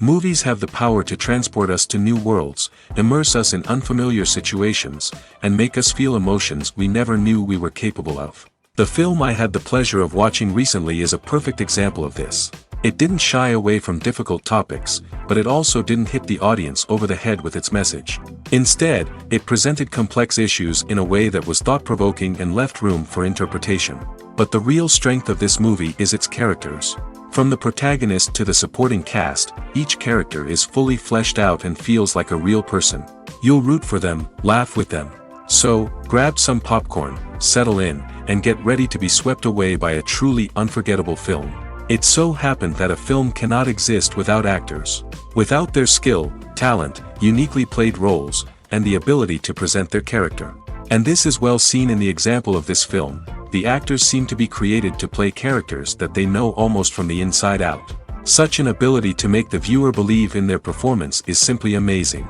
Movies have the power to transport us to new worlds, immerse us in unfamiliar situations, and make us feel emotions we never knew we were capable of. The film I had the pleasure of watching recently is a perfect example of this. It didn't shy away from difficult topics, but it also didn't hit the audience over the head with its message. Instead, it presented complex issues in a way that was thought-provoking and left room for interpretation. But the real strength of this movie is its characters. From the protagonist to the supporting cast, each character is fully fleshed out and feels like a real person. You'll root for them, laugh with them. So, grab some popcorn, settle in, and get ready to be swept away by a truly unforgettable film. It so happened that a film cannot exist without actors. Without their skill, talent, uniquely played roles, and the ability to present their character. And this is well seen in the example of this film. The actors seem to be created to play characters that they know almost from the inside out. Such an ability to make the viewer believe in their performance is simply amazing.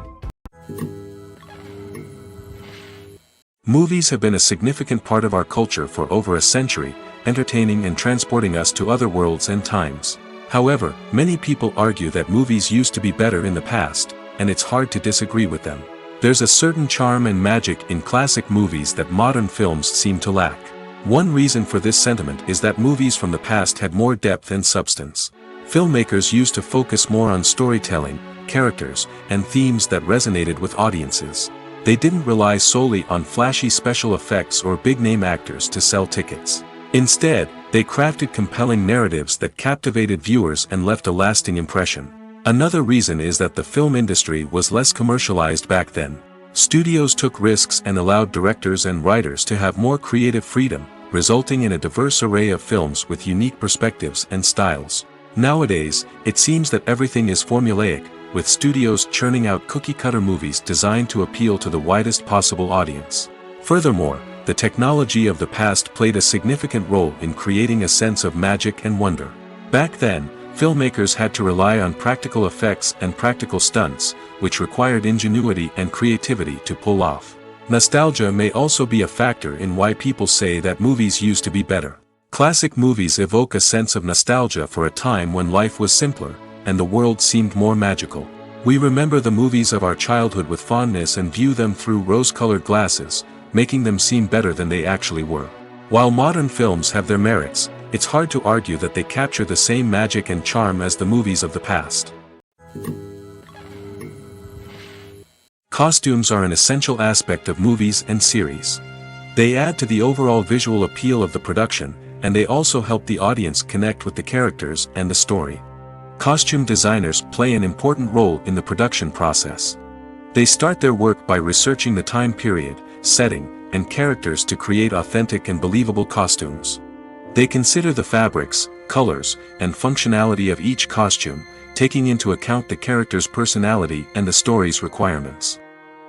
Movies have been a significant part of our culture for over a century, entertaining and transporting us to other worlds and times. However, many people argue that movies used to be better in the past, and it's hard to disagree with them. There's a certain charm and magic in classic movies that modern films seem to lack. One reason for this sentiment is that movies from the past had more depth and substance. Filmmakers used to focus more on storytelling, characters, and themes that resonated with audiences. They didn't rely solely on flashy special effects or big-name actors to sell tickets. Instead, they crafted compelling narratives that captivated viewers and left a lasting impression. Another reason is that the film industry was less commercialized back then. Studios took risks and allowed directors and writers to have more creative freedom, resulting in a diverse array of films with unique perspectives and styles. Nowadays, it seems that everything is formulaic, with studios churning out cookie-cutter movies designed to appeal to the widest possible audience. Furthermore, the technology of the past played a significant role in creating a sense of magic and wonder. Back then, filmmakers had to rely on practical effects and practical stunts, which required ingenuity and creativity to pull off. Nostalgia may also be a factor in why people say that movies used to be better. Classic movies evoke a sense of nostalgia for a time when life was simpler, and the world seemed more magical. We remember the movies of our childhood with fondness and view them through rose-colored glasses, making them seem better than they actually were. While modern films have their merits, it's hard to argue that they capture the same magic and charm as the movies of the past. Costumes are an essential aspect of movies and series. They add to the overall visual appeal of the production, and they also help the audience connect with the characters and the story. Costume designers play an important role in the production process. They start their work by researching the time period, setting, and characters to create authentic and believable costumes. They consider the fabrics, colors, and functionality of each costume, taking into account the character's personality and the story's requirements.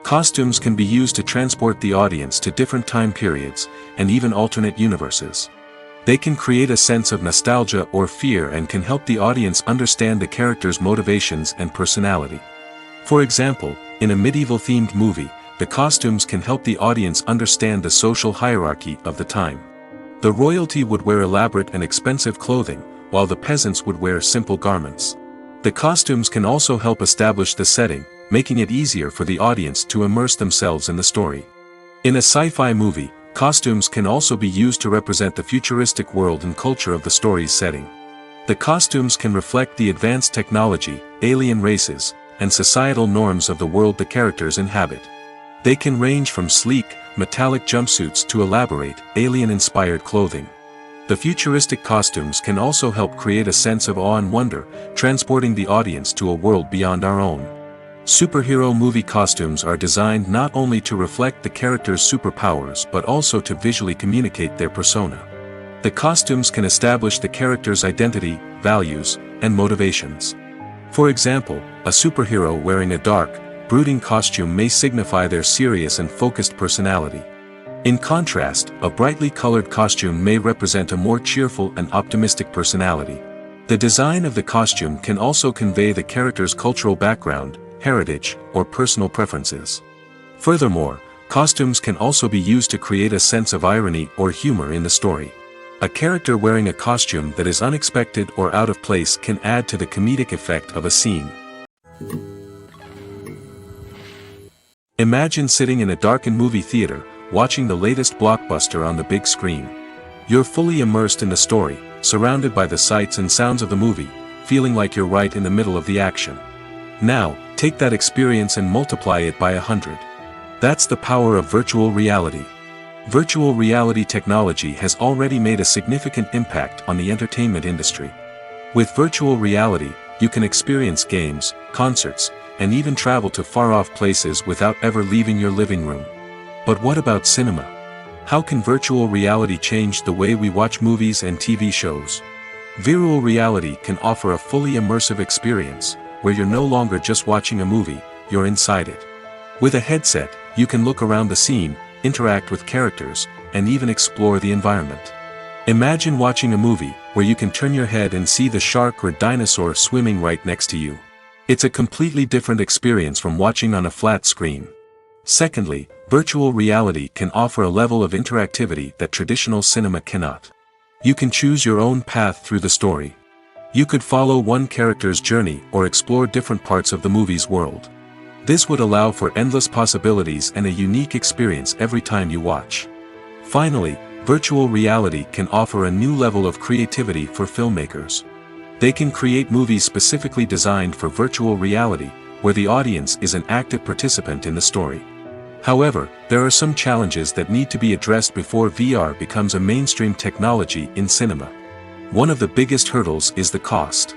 Costumes can be used to transport the audience to different time periods, and even alternate universes. They can create a sense of nostalgia or fear and can help the audience understand the character's motivations and personality. For example, in a medieval-themed movie, the costumes can help the audience understand the social hierarchy of the time. The royalty would wear elaborate and expensive clothing, while the peasants would wear simple garments. The costumes can also help establish the setting, making it easier for the audience to immerse themselves in the story. In a sci-fi movie, costumes can also be used to represent the futuristic world and culture of the story's setting. The costumes can reflect the advanced technology, alien races, and societal norms of the world the characters inhabit. They can range from sleek, metallic jumpsuits to elaborate, alien-inspired clothing. The futuristic costumes can also help create a sense of awe and wonder, transporting the audience to a world beyond our own. Superhero movie costumes are designed not only to reflect the character's superpowers but also to visually communicate their persona. The costumes can establish the character's identity, values, and motivations. For example, a superhero wearing a dark, brooding costume may signify their serious and focused personality. In contrast, a brightly colored costume may represent a more cheerful and optimistic personality. The design of the costume can also convey the character's cultural background, heritage, or personal preferences. Furthermore, costumes can also be used to create a sense of irony or humor in the story. A character wearing a costume that is unexpected or out of place can add to the comedic effect of a scene. Imagine sitting in a darkened movie theater, watching the latest blockbuster on the big screen. You're fully immersed in the story, surrounded by the sights and sounds of the movie, feeling like you're right in the middle of the action. Now, take that experience and multiply it by 100. That's the power of virtual reality. Virtual reality technology has already made a significant impact on the entertainment industry. With virtual reality, you can experience games, concerts, and even travel to far-off places without ever leaving your living room. But what about cinema? How can virtual reality change the way we watch movies and TV shows? Virtual reality can offer a fully immersive experience, where you're no longer just watching a movie, you're inside it. With a headset, you can look around the scene, interact with characters, and even explore the environment. Imagine watching a movie, where you can turn your head and see the shark or dinosaur swimming right next to you. It's a completely different experience from watching on a flat screen. Secondly, virtual reality can offer a level of interactivity that traditional cinema cannot. You can choose your own path through the story. You could follow one character's journey or explore different parts of the movie's world. This would allow for endless possibilities and a unique experience every time you watch. Finally, virtual reality can offer a new level of creativity for filmmakers. They can create movies specifically designed for virtual reality, where the audience is an active participant in the story. However, there are some challenges that need to be addressed before VR becomes a mainstream technology in cinema. One of the biggest hurdles is the cost.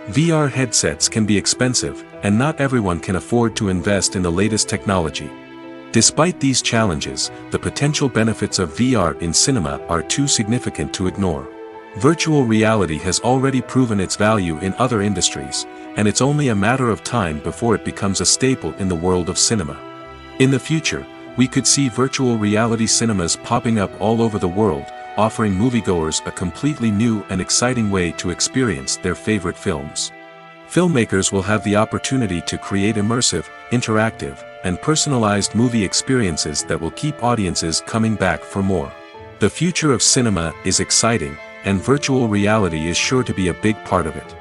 VR headsets can be expensive, and not everyone can afford to invest in the latest technology. Despite these challenges, the potential benefits of VR in cinema are too significant to ignore. Virtual reality has already proven its value in other industries, and it's only a matter of time before it becomes a staple in the world of cinema. In the future, we could see virtual reality cinemas popping up all over the world, offering moviegoers a completely new and exciting way to experience their favorite films. Filmmakers will have the opportunity to create immersive, interactive, and personalized movie experiences that will keep audiences coming back for more. The future of cinema is exciting, and virtual reality is sure to be a big part of it.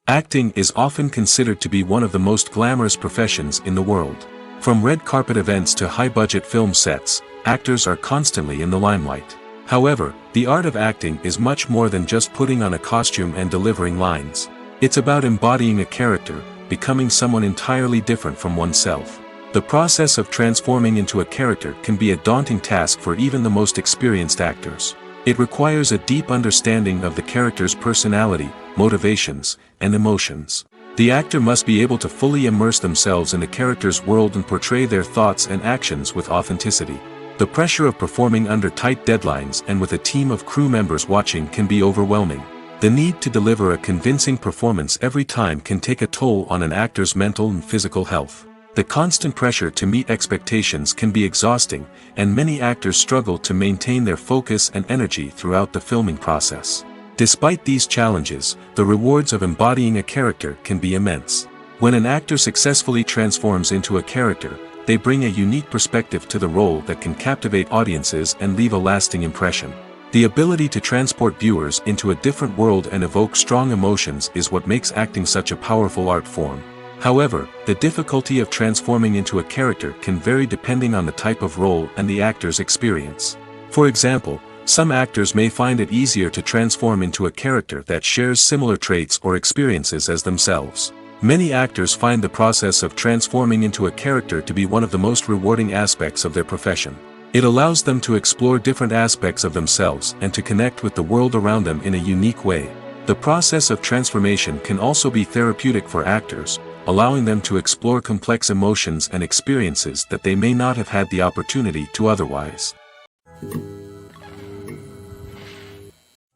Acting is often considered to be one of the most glamorous professions in the world. From red carpet events to high-budget film sets, actors are constantly in the limelight. However, the art of acting is much more than just putting on a costume and delivering lines. It's about embodying a character, becoming someone entirely different from oneself. The process of transforming into a character can be a daunting task for even the most experienced actors. It requires a deep understanding of the character's personality, motivations, and emotions. The actor must be able to fully immerse themselves in the character's world and portray their thoughts and actions with authenticity. The pressure of performing under tight deadlines and with a team of crew members watching can be overwhelming. The need to deliver a convincing performance every time can take a toll on an actor's mental and physical health. The constant pressure to meet expectations can be exhausting, and many actors struggle to maintain their focus and energy throughout the filming process. Despite these challenges, the rewards of embodying a character can be immense. When an actor successfully transforms into a character, they bring a unique perspective to the role that can captivate audiences and leave a lasting impression. The ability to transport viewers into a different world and evoke strong emotions is what makes acting such a powerful art form. However, the difficulty of transforming into a character can vary depending on the type of role and the actor's experience. For example, some actors may find it easier to transform into a character that shares similar traits or experiences as themselves. Many actors find the process of transforming into a character to be one of the most rewarding aspects of their profession. It allows them to explore different aspects of themselves and to connect with the world around them in a unique way. The process of transformation can also be therapeutic for actors, allowing them to explore complex emotions and experiences that they may not have had the opportunity to otherwise.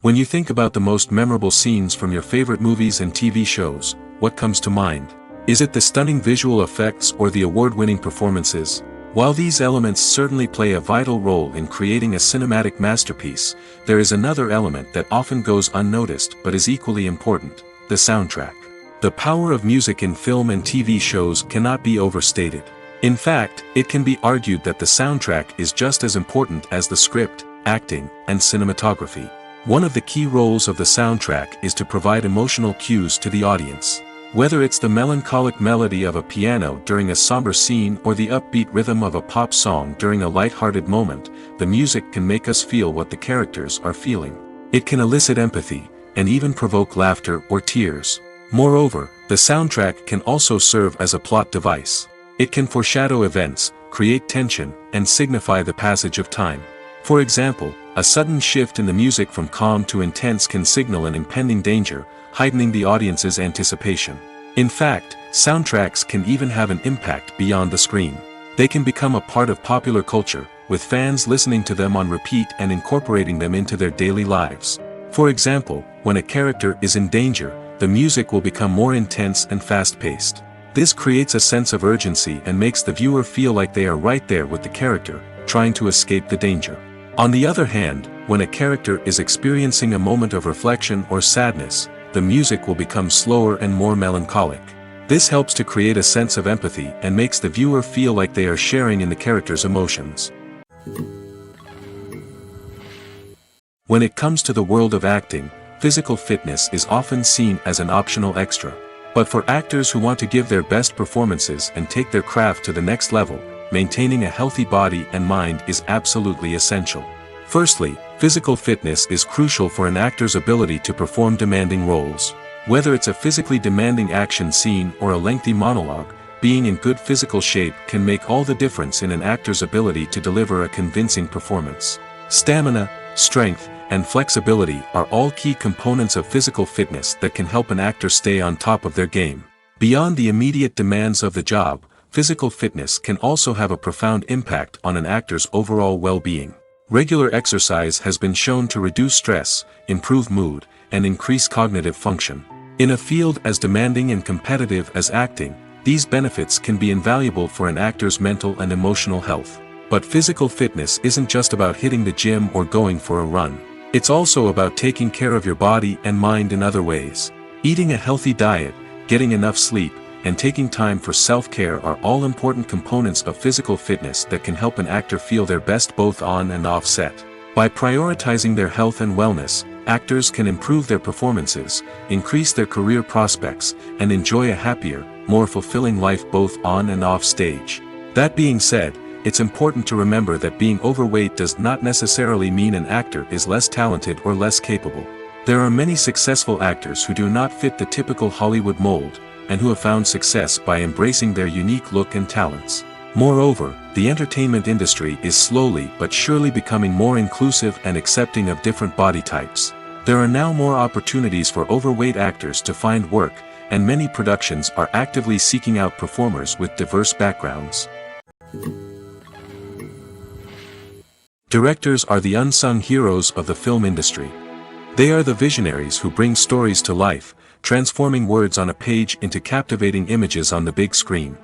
When you think about the most memorable scenes from your favorite movies and TV shows, what comes to mind? Is it the stunning visual effects or the award-winning performances? While these elements certainly play a vital role in creating a cinematic masterpiece, there is another element that often goes unnoticed but is equally important: the soundtrack. The power of music in film and TV shows cannot be overstated. In fact, it can be argued that the soundtrack is just as important as the script, acting, and cinematography. One of the key roles of the soundtrack is to provide emotional cues to the audience. Whether it's the melancholic melody of a piano during a somber scene or the upbeat rhythm of a pop song during a light-hearted moment, the music can make us feel what the characters are feeling. It can elicit empathy, and even provoke laughter or tears. Moreover, the soundtrack can also serve as a plot device. It can foreshadow events, create tension, and signify the passage of time. For example, a sudden shift in the music from calm to intense can signal an impending danger, heightening the audience's anticipation. In fact, soundtracks can even have an impact beyond the screen. They can become a part of popular culture, with fans listening to them on repeat and incorporating them into their daily lives. For example, when a character is in danger, the music will become more intense and fast-paced. This creates a sense of urgency and makes the viewer feel like they are right there with the character, trying to escape the danger. On the other hand, when a character is experiencing a moment of reflection or sadness, the music will become slower and more melancholic. This helps to create a sense of empathy and makes the viewer feel like they are sharing in the character's emotions. When it comes to the world of acting, physical fitness is often seen as an optional extra. But for actors who want to give their best performances and take their craft to the next level, maintaining a healthy body and mind is absolutely essential. Firstly, physical fitness is crucial for an actor's ability to perform demanding roles. Whether it's a physically demanding action scene or a lengthy monologue, being in good physical shape can make all the difference in an actor's ability to deliver a convincing performance. Stamina, strength, and flexibility are all key components of physical fitness that can help an actor stay on top of their game. Beyond the immediate demands of the job, physical fitness can also have a profound impact on an actor's overall well-being. Regular exercise has been shown to reduce stress, improve mood, and increase cognitive function. In a field as demanding and competitive as acting, these benefits can be invaluable for an actor's mental and emotional health. But physical fitness isn't just about hitting the gym or going for a run. It's also about taking care of your body and mind in other ways. Eating a healthy diet, getting enough sleep, and taking time for self-care are all important components of physical fitness that can help an actor feel their best both on and off set. By prioritizing their health and wellness, actors can improve their performances, increase their career prospects, and enjoy a happier, more fulfilling life both on and off stage. That being said, it's important to remember that being overweight does not necessarily mean an actor is less talented or less capable. There are many successful actors who do not fit the typical Hollywood mold, and who have found success by embracing their unique look and talents. Moreover, the entertainment industry is slowly but surely becoming more inclusive and accepting of different body types. There are now more opportunities for overweight actors to find work, and many productions are actively seeking out performers with diverse backgrounds. Directors are the unsung heroes of the film industry. They are the visionaries who bring stories to life, transforming words on a page into captivating images on the big screen.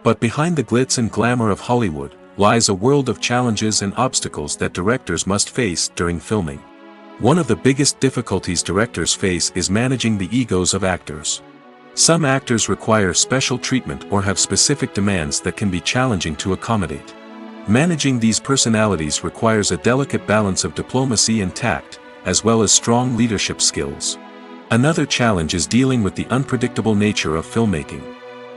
But behind the glitz and glamour of Hollywood, lies a world of challenges and obstacles that directors must face during filming. One of the biggest difficulties directors face is managing the egos of actors. Some actors require special treatment or have specific demands that can be challenging to accommodate. Managing these personalities requires a delicate balance of diplomacy and tact, as well as strong leadership skills. Another challenge is dealing with the unpredictable nature of filmmaking.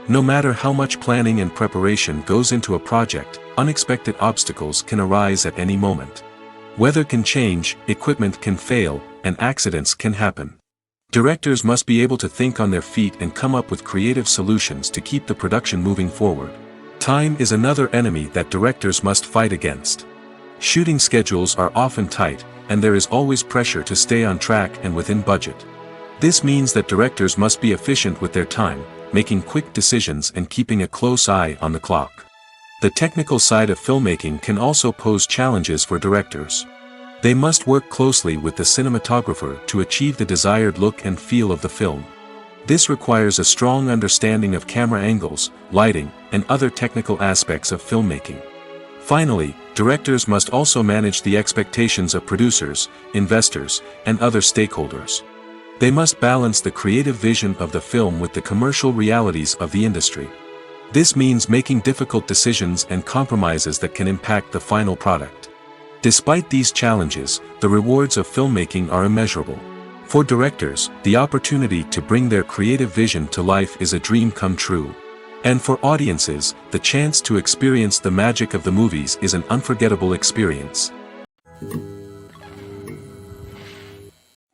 No matter how much planning and preparation goes into a project, unexpected obstacles can arise at any moment. Weather can change, equipment can fail, and accidents can happen. Directors must be able to think on their feet and come up with creative solutions to keep the production moving forward. Time is another enemy that directors must fight against. Shooting schedules are often tight, and there is always pressure to stay on track and within budget. This means that directors must be efficient with their time, making quick decisions and keeping a close eye on the clock. The technical side of filmmaking can also pose challenges for directors. They must work closely with the cinematographer to achieve the desired look and feel of the film. This requires a strong understanding of camera angles, lighting, and other technical aspects of filmmaking. Finally, directors must also manage the expectations of producers, investors, and other stakeholders. They must balance the creative vision of the film with the commercial realities of the industry. This means making difficult decisions and compromises that can impact the final product. Despite these challenges, the rewards of filmmaking are immeasurable. For directors, the opportunity to bring their creative vision to life is a dream come true. And for audiences, the chance to experience the magic of the movies is an unforgettable experience.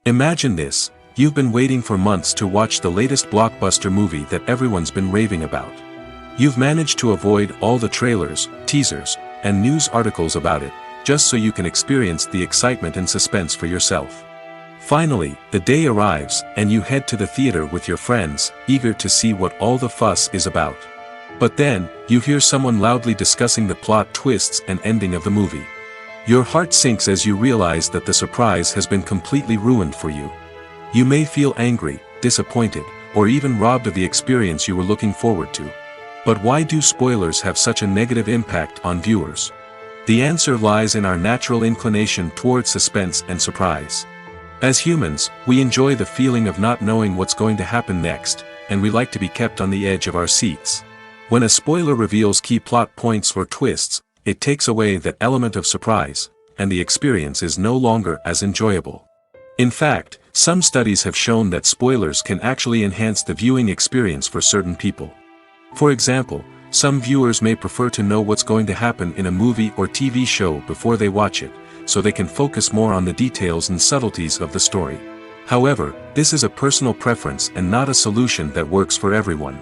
Imagine this: you've been waiting for months to watch the latest blockbuster movie that everyone's been raving about. You've managed to avoid all the trailers, teasers, and news articles about it, just so you can experience the excitement and suspense for yourself. Finally, the day arrives, and you head to the theater with your friends, eager to see what all the fuss is about. But then, you hear someone loudly discussing the plot twists and ending of the movie. Your heart sinks as you realize that the surprise has been completely ruined for you. You may feel angry, disappointed, or even robbed of the experience you were looking forward to. But why do spoilers have such a negative impact on viewers? The answer lies in our natural inclination toward suspense and surprise. As humans, we enjoy the feeling of not knowing what's going to happen next, and we like to be kept on the edge of our seats. When a spoiler reveals key plot points or twists, it takes away that element of surprise, and the experience is no longer as enjoyable. In fact, some studies have shown that spoilers can actually enhance the viewing experience for certain people. For example, some viewers may prefer to know what's going to happen in a movie or TV show before they watch it, so they can focus more on the details and subtleties of the story. However, this is a personal preference and not a solution that works for everyone.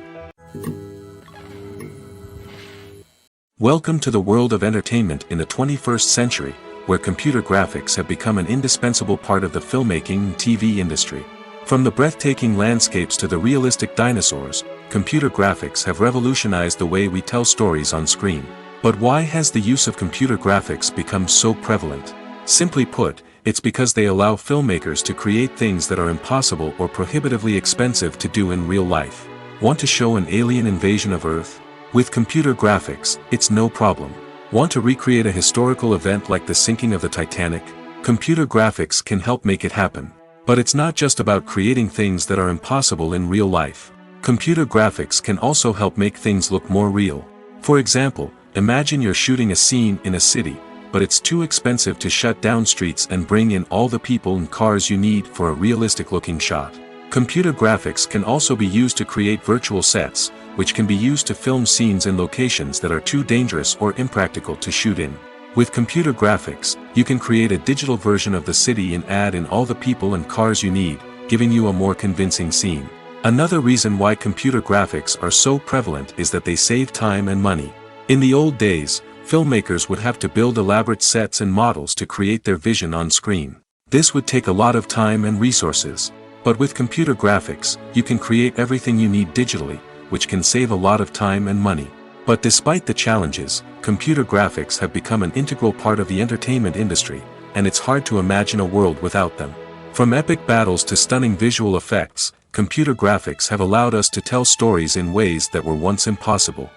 Welcome to the world of entertainment in the 21st century, where computer graphics have become an indispensable part of the filmmaking and TV industry. From the breathtaking landscapes to the realistic dinosaurs, computer graphics have revolutionized the way we tell stories on screen. But why has the use of computer graphics become so prevalent? Simply put, it's because they allow filmmakers to create things that are impossible or prohibitively expensive to do in real life. Want to show an alien invasion of Earth? With computer graphics, it's no problem. Want to recreate a historical event like the sinking of the Titanic? Computer graphics can help make it happen. But it's not just about creating things that are impossible in real life. Computer graphics can also help make things look more real. For example, imagine you're shooting a scene in a city, but it's too expensive to shut down streets and bring in all the people and cars you need for a realistic-looking shot. Computer graphics can also be used to create virtual sets, which can be used to film scenes in locations that are too dangerous or impractical to shoot in. With computer graphics, you can create a digital version of the city and add in all the people and cars you need, giving you a more convincing scene. Another reason why computer graphics are so prevalent is that they save time and money. In the old days, filmmakers would have to build elaborate sets and models to create their vision on screen. This would take a lot of time and resources. But with computer graphics, you can create everything you need digitally, which can save a lot of time and money. But despite the challenges, computer graphics have become an integral part of the entertainment industry, and it's hard to imagine a world without them. From epic battles to stunning visual effects, computer graphics have allowed us to tell stories in ways that were once impossible.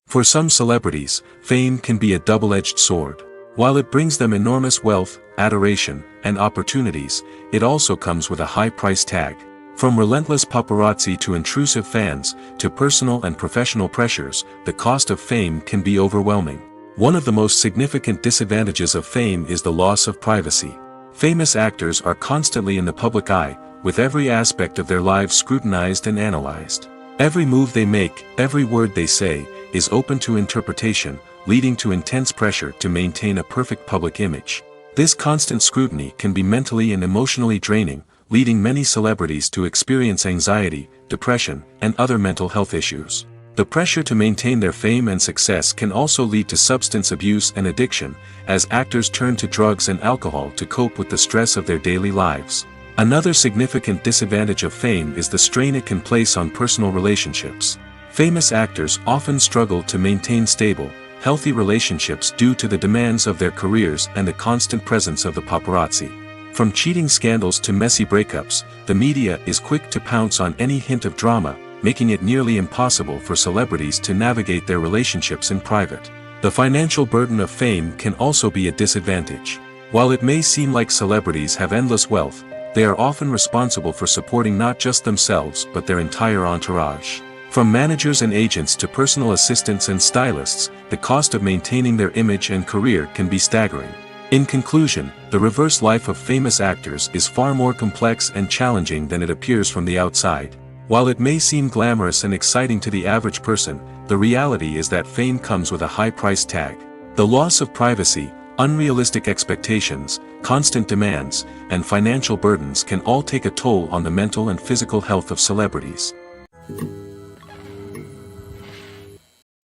For some celebrities, fame can be a double-edged sword. While it brings them enormous wealth, adoration, and opportunities, it also comes with a high price tag. From relentless paparazzi to intrusive fans, to personal and professional pressures, the cost of fame can be overwhelming. One of the most significant disadvantages of fame is the loss of privacy. Famous actors are constantly in the public eye, with every aspect of their lives scrutinized and analyzed. Every move they make, every word they say, is open to interpretation, leading to intense pressure to maintain a perfect public image. This constant scrutiny can be mentally and emotionally draining, leading many celebrities to experience anxiety, depression, and other mental health issues. The pressure to maintain their fame and success can also lead to substance abuse and addiction, as actors turn to drugs and alcohol to cope with the stress of their daily lives. Another significant disadvantage of fame is the strain it can place on personal relationships. Famous actors often struggle to maintain stable, healthy relationships due to the demands of their careers and the constant presence of the paparazzi. From cheating scandals to messy breakups, the media is quick to pounce on any hint of drama, making it nearly impossible for celebrities to navigate their relationships in private. The financial burden of fame can also be a disadvantage. While it may seem like celebrities have endless wealth, they are often responsible for supporting not just themselves but their entire entourage. From managers and agents to personal assistants and stylists, the cost of maintaining their image and career can be staggering. In conclusion, the reverse life of famous actors is far more complex and challenging than it appears from the outside. While it may seem glamorous and exciting to the average person, the reality is that fame comes with a high price tag. The loss of privacy, unrealistic expectations, constant demands, and financial burdens can all take a toll on the mental and physical health of celebrities.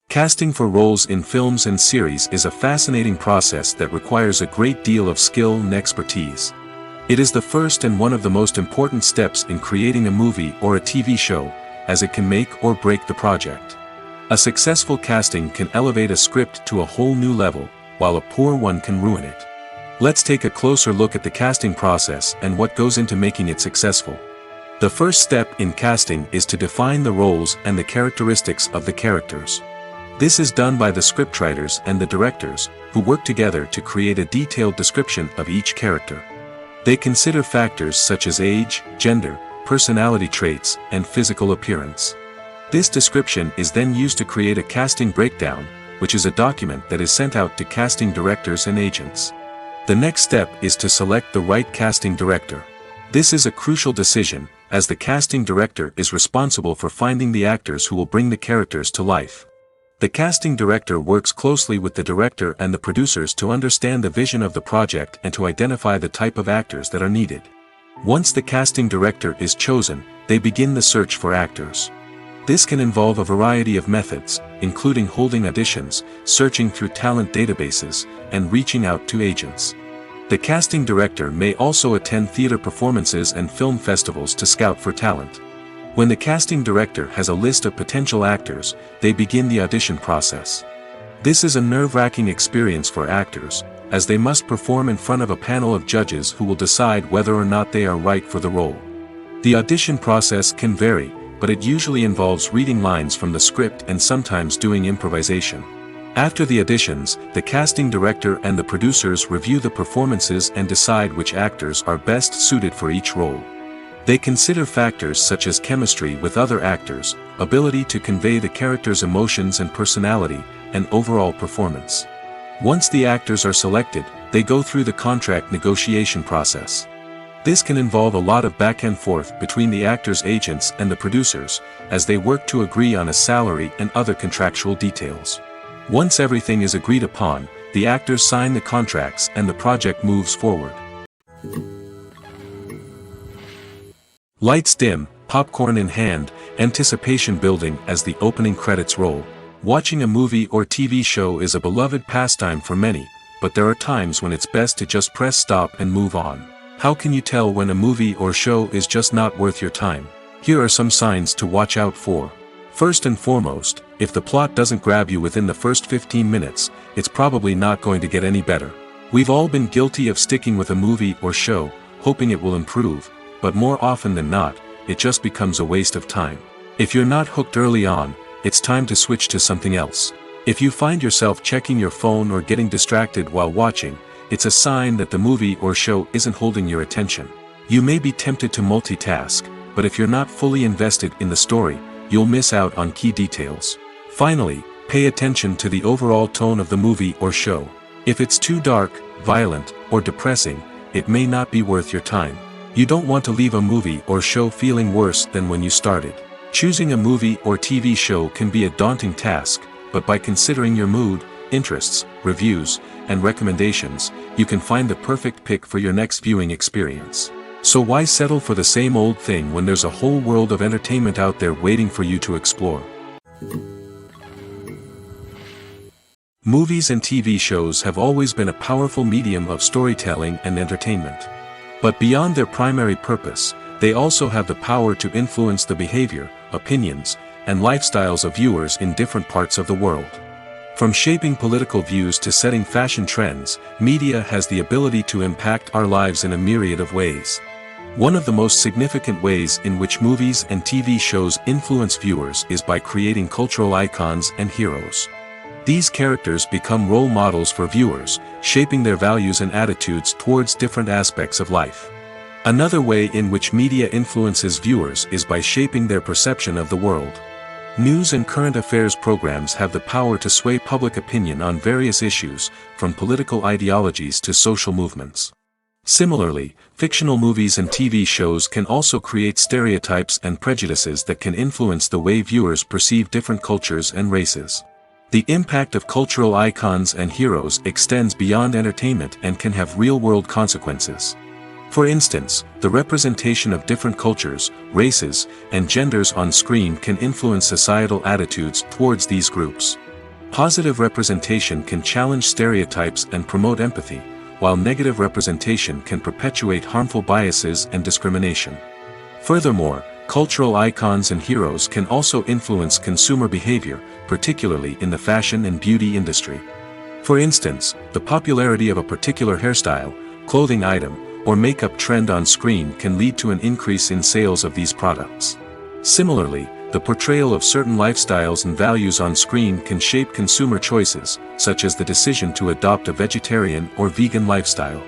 Casting for roles in films and series is a fascinating process that requires a great deal of skill and expertise. It is the first and one of the most important steps in creating a movie or a TV show, as it can make or break the project. A successful casting can elevate a script to a whole new level, while a poor one can ruin it. Let's take a closer look at the casting process and what goes into making it successful. The first step in casting is to define the roles and the characteristics of the characters. This is done by the scriptwriters and the directors, who work together to create a detailed description of each character. They consider factors such as age, gender, personality traits, and physical appearance. This description is then used to create a casting breakdown, which is a document that is sent out to casting directors and agents. The next step is to select the right casting director. This is a crucial decision, as the casting director is responsible for finding the actors who will bring the characters to life. The casting director works closely with the director and the producers to understand the vision of the project and to identify the type of actors that are needed. Once the casting director is chosen, they begin the search for actors. This can involve a variety of methods, including holding auditions, searching through talent databases, and reaching out to agents. The casting director may also attend theater performances and film festivals to scout for talent. When the casting director has a list of potential actors, they begin the audition process. This is a nerve-wracking experience for actors, as they must perform in front of a panel of judges who will decide whether or not they are right for the role. The audition process can vary, but it usually involves reading lines from the script and sometimes doing improvisation. After the auditions, the casting director and the producers review the performances and decide which actors are best suited for each role. They consider factors such as chemistry with other actors, ability to convey the character's emotions and personality, and overall performance. Once the actors are selected, they go through the contract negotiation process. This can involve a lot of back and forth between the actors' agents and the producers, as they work to agree on a salary and other contractual details. Once everything is agreed upon, the actors sign the contracts and the project moves forward. Lights dim, popcorn in hand, anticipation building as the opening credits roll. Watching a movie or TV show is a beloved pastime for many, but there are times when it's best to just press stop and move on. How can you tell when a movie or show is just not worth your time? Here are some signs to watch out for. First and foremost, if the plot doesn't grab you within the first 15 minutes, it's probably not going to get any better. We've all been guilty of sticking with a movie or show, hoping it will improve, but more often than not, it just becomes a waste of time. If you're not hooked early on, it's time to switch to something else. If you find yourself checking your phone or getting distracted while watching, it's a sign that the movie or show isn't holding your attention. You may be tempted to multitask, but if you're not fully invested in the story, you'll miss out on key details. Finally, pay attention to the overall tone of the movie or show. If it's too dark, violent, or depressing, it may not be worth your time. You don't want to leave a movie or show feeling worse than when you started. Choosing a movie or TV show can be a daunting task, but by considering your mood, interests, reviews, and recommendations, you can find the perfect pick for your next viewing experience. So why settle for the same old thing when there's a whole world of entertainment out there waiting for you to explore? Movies and TV shows have always been a powerful medium of storytelling and entertainment. But beyond their primary purpose, they also have the power to influence the behavior, opinions, and lifestyles of viewers in different parts of the world. From shaping political views to setting fashion trends, media has the ability to impact our lives in a myriad of ways. One of the most significant ways in which movies and TV shows influence viewers is by creating cultural icons and heroes. These characters become role models for viewers, shaping their values and attitudes towards different aspects of life. Another way in which media influences viewers is by shaping their perception of the world. News and current affairs programs have the power to sway public opinion on various issues, from political ideologies to social movements. Similarly, fictional movies and TV shows can also create stereotypes and prejudices that can influence the way viewers perceive different cultures and races. The impact of cultural icons and heroes extends beyond entertainment and can have real-world consequences. For instance, the representation of different cultures, races, and genders on screen can influence societal attitudes towards these groups. Positive representation can challenge stereotypes and promote empathy, while negative representation can perpetuate harmful biases and discrimination. Furthermore, cultural icons and heroes can also influence consumer behavior, particularly in the fashion and beauty industry. For instance, the popularity of a particular hairstyle, clothing item, or makeup trend on screen can lead to an increase in sales of these products. Similarly, the portrayal of certain lifestyles and values on screen can shape consumer choices, such as the decision to adopt a vegetarian or vegan lifestyle.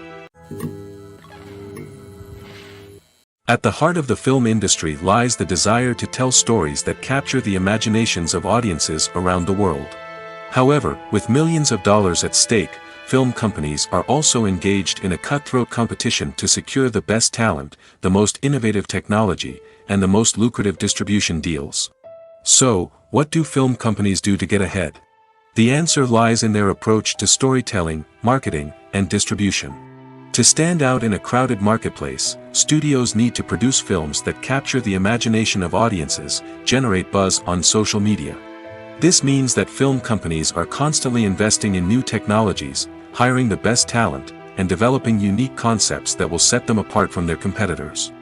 At the heart of the film industry lies the desire to tell stories that capture the imaginations of audiences around the world. However, with millions of dollars at stake, film companies are also engaged in a cutthroat competition to secure the best talent, the most innovative technology, and the most lucrative distribution deals. So, what do film companies do to get ahead? The answer lies in their approach to storytelling, marketing, and distribution. To stand out in a crowded marketplace, studios need to produce films that capture the imagination of audiences, generate buzz on social media. This means that film companies are constantly investing in new technologies, hiring the best talent, and developing unique concepts that will set them apart from their competitors.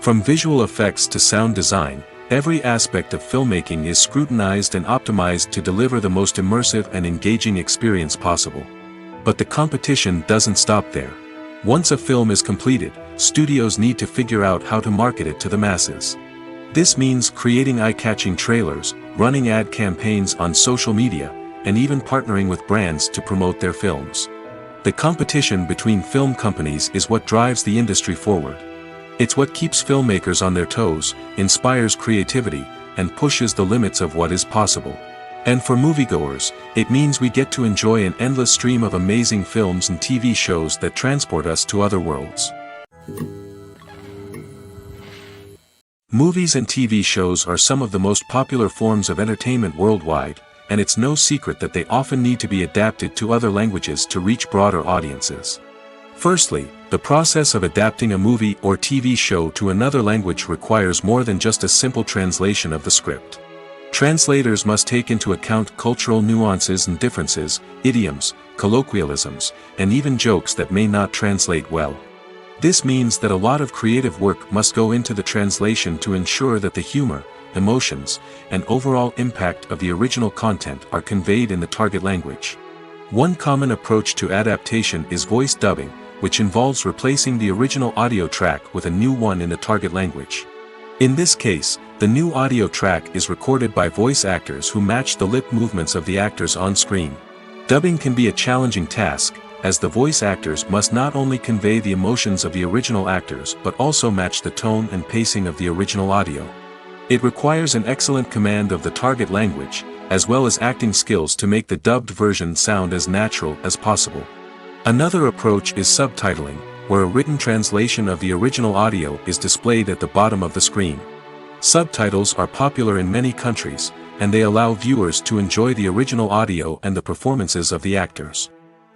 From visual effects to sound design, every aspect of filmmaking is scrutinized and optimized to deliver the most immersive and engaging experience possible. But the competition doesn't stop there. Once a film is completed, studios need to figure out how to market it to the masses. This means creating eye-catching trailers, running ad campaigns on social media, and even partnering with brands to promote their films. The competition between film companies is what drives the industry forward. It's what keeps filmmakers on their toes, inspires creativity, and pushes the limits of what is possible. And for moviegoers, it means we get to enjoy an endless stream of amazing films and TV shows that transport us to other worlds. Movies and TV shows are some of the most popular forms of entertainment worldwide, and it's no secret that they often need to be adapted to other languages to reach broader audiences. Firstly, the process of adapting a movie or TV show to another language requires more than just a simple translation of the script. Translators must take into account cultural nuances and differences, idioms, colloquialisms, and even jokes that may not translate well. This means that a lot of creative work must go into the translation to ensure that the humor, emotions, and overall impact of the original content are conveyed in the target language. One common approach to adaptation is voice dubbing, which involves replacing the original audio track with a new one in the target language. In this case, the new audio track is recorded by voice actors who match the lip movements of the actors on screen. Dubbing can be a challenging task, as the voice actors must not only convey the emotions of the original actors but also match the tone and pacing of the original audio. It requires an excellent command of the target language, as well as acting skills to make the dubbed version sound as natural as possible. Another approach is subtitling, where a written translation of the original audio is displayed at the bottom of the screen. Subtitles are popular in many countries, and they allow viewers to enjoy the original audio and the performances of the actors.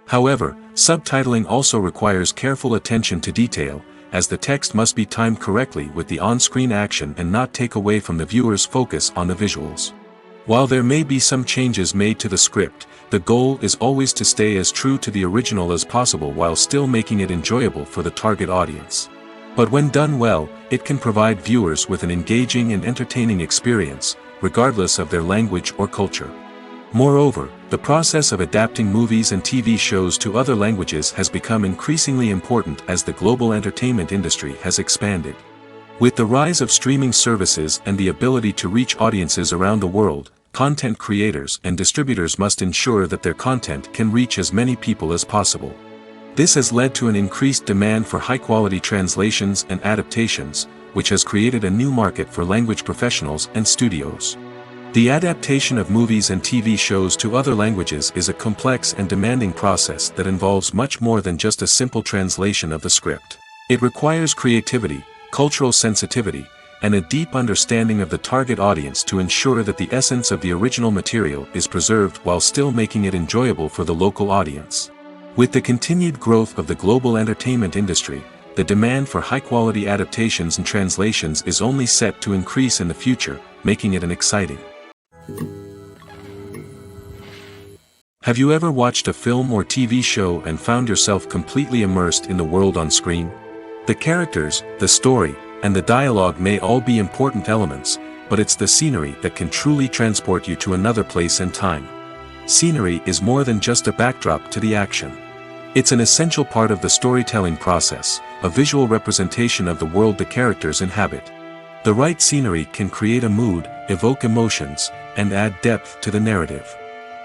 However, subtitling also requires careful attention to detail, as the text must be timed correctly with the on-screen action and not take away from the viewer's focus on the visuals. While there may be some changes made to the script, the goal is always to stay as true to the original as possible while still making it enjoyable for the target audience. But when done well, it can provide viewers with an engaging and entertaining experience, regardless of their language or culture. Moreover, the process of adapting movies and TV shows to other languages has become increasingly important as the global entertainment industry has expanded. With the rise of streaming services and the ability to reach audiences around the world, content creators and distributors must ensure that their content can reach as many people as possible. This has led to an increased demand for high-quality translations and adaptations, which has created a new market for language professionals and studios. The adaptation of movies and TV shows to other languages is a complex and demanding process that involves much more than just a simple translation of the script. It requires creativity, cultural sensitivity, and a deep understanding of the target audience to ensure that the essence of the original material is preserved while still making it enjoyable for the local audience. With the continued growth of the global entertainment industry, the demand for high-quality adaptations and translations is only set to increase in the future, making it an exciting. Have you ever watched a film or TV show and found yourself completely immersed in the world on screen? The characters, the story, and the dialogue may all be important elements, but it's the scenery that can truly transport you to another place and time. Scenery is more than just a backdrop to the action. It's an essential part of the storytelling process, a visual representation of the world the characters inhabit. The right scenery can create a mood, evoke emotions, and add depth to the narrative.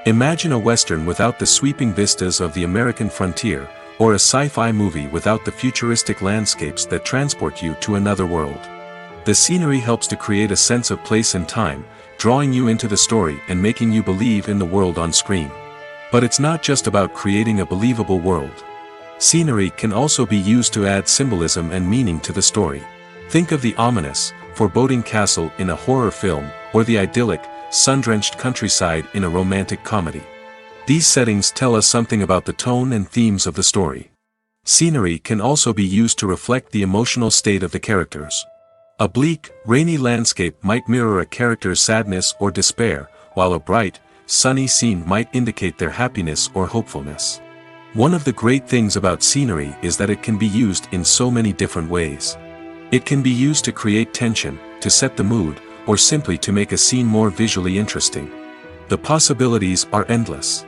Imagine a Western without the sweeping vistas of the American frontier, or a sci-fi movie without the futuristic landscapes that transport you to another world. The scenery helps to create a sense of place and time, drawing you into the story and making you believe in the world on screen. But it's not just about creating a believable world. Scenery can also be used to add symbolism and meaning to the story. Think of the ominous, foreboding castle in a horror film, or the idyllic, sun-drenched countryside in a romantic comedy. These settings tell us something about the tone and themes of the story. Scenery can also be used to reflect the emotional state of the characters. A bleak, rainy landscape might mirror a character's sadness or despair, while a bright, sunny scene might indicate their happiness or hopefulness. One of the great things about scenery is that it can be used in so many different ways. It can be used to create tension, to set the mood, or simply to make a scene more visually interesting. The possibilities are endless.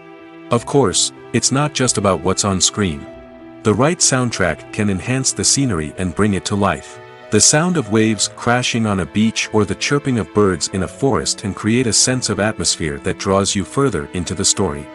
Of course, it's not just about what's on screen. The right soundtrack can enhance the scenery and bring it to life. The sound of waves crashing on a beach or the chirping of birds in a forest can create a sense of atmosphere that draws you further into the story.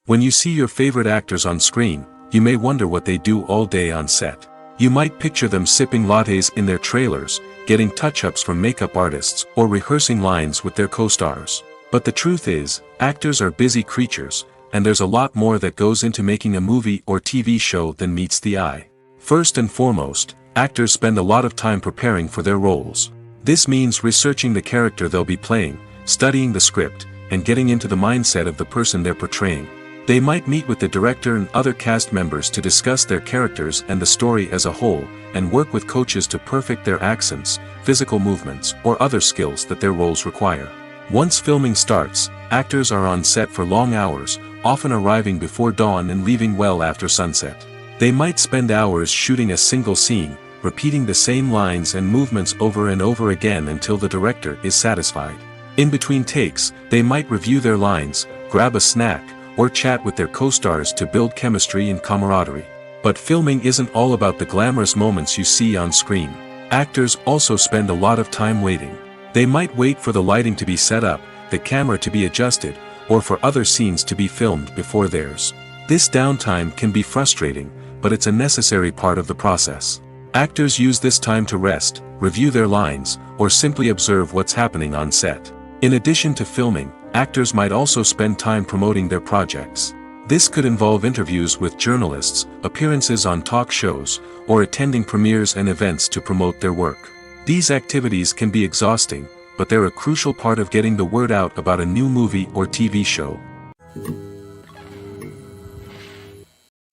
When you see your favorite actors on screen, you may wonder what they do all day on set. You might picture them sipping lattes in their trailers, getting touch-ups from makeup artists, or rehearsing lines with their co-stars. But the truth is, actors are busy creatures, and there's a lot more that goes into making a movie or TV show than meets the eye. First and foremost, actors spend a lot of time preparing for their roles. This means researching the character they'll be playing, studying the script, and getting into the mindset of the person they're portraying. They might meet with the director and other cast members to discuss their characters and the story as a whole, and work with coaches to perfect their accents, physical movements, or other skills that their roles require. Once filming starts, actors are on set for long hours, often arriving before dawn and leaving well after sunset. They might spend hours shooting a single scene, repeating the same lines and movements over and over again until the director is satisfied. In between takes, they might review their lines, grab a snack, or chat with their co-stars to build chemistry and camaraderie. But filming isn't all about the glamorous moments you see on screen. Actors also spend a lot of time waiting. They might wait for the lighting to be set up, the camera to be adjusted, or for other scenes to be filmed before theirs. This downtime can be frustrating, but it's a necessary part of the process. Actors use this time to rest, review their lines, or simply observe what's happening on set. In addition to filming, actors might also spend time promoting their projects. This could involve interviews with journalists, appearances on talk shows, or attending premieres and events to promote their work. These activities can be exhausting, but they're a crucial part of getting the word out about a new movie or TV show.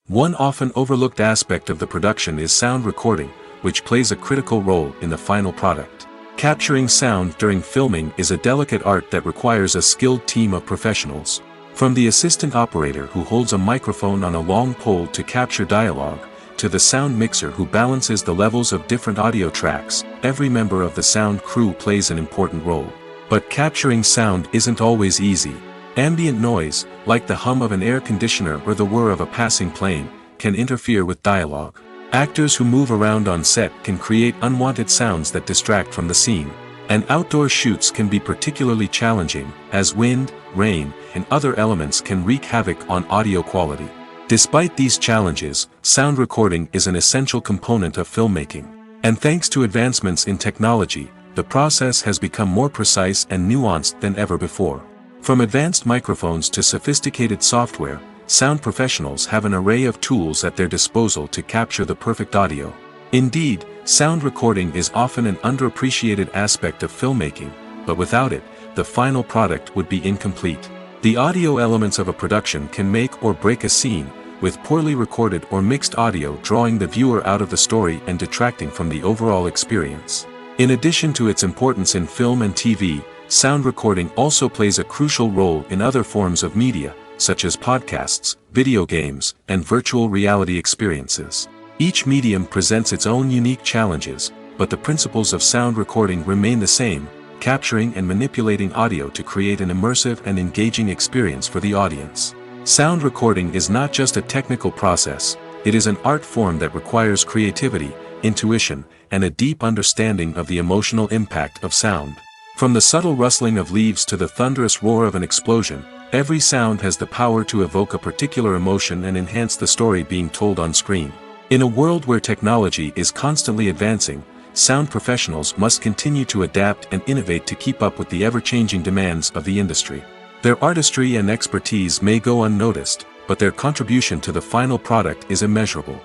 One often overlooked aspect of the production is sound recording, which plays a critical role in the final product. Capturing sound during filming is a delicate art that requires a skilled team of professionals. From the assistant operator who holds a microphone on a long pole to capture dialogue, to the sound mixer who balances the levels of different audio tracks, every member of the sound crew plays an important role. But capturing sound isn't always easy. Ambient noise, like the hum of an air conditioner or the whir of a passing plane, can interfere with dialogue. Actors who move around on set can create unwanted sounds that distract from the scene. And outdoor shoots can be particularly challenging, as wind, rain, and other elements can wreak havoc on audio quality. Despite these challenges, sound recording is an essential component of filmmaking. And thanks to advancements in technology, the process has become more precise and nuanced than ever before. From advanced microphones to sophisticated software, sound professionals have an array of tools at their disposal to capture the perfect audio. Indeed, sound recording is often an underappreciated aspect of filmmaking, but without it, the final product would be incomplete. The audio elements of a production can make or break a scene, with poorly recorded or mixed audio drawing the viewer out of the story and detracting from the overall experience. In addition to its importance in film and TV, sound recording also plays a crucial role in other forms of media, such as podcasts, video games, and virtual reality experiences. Each medium presents its own unique challenges, but the principles of sound recording remain the same, capturing and manipulating audio to create an immersive and engaging experience for the audience. Sound recording is not just a technical process, it is an art form that requires creativity, intuition, and a deep understanding of the emotional impact of sound. From the subtle rustling of leaves to the thunderous roar of an explosion, every sound has the power to evoke a particular emotion and enhance the story being told on screen. In a world where technology is constantly advancing, sound professionals must continue to adapt and innovate to keep up with the ever-changing demands of the industry. Their artistry and expertise may go unnoticed, but their contribution to the final product is immeasurable.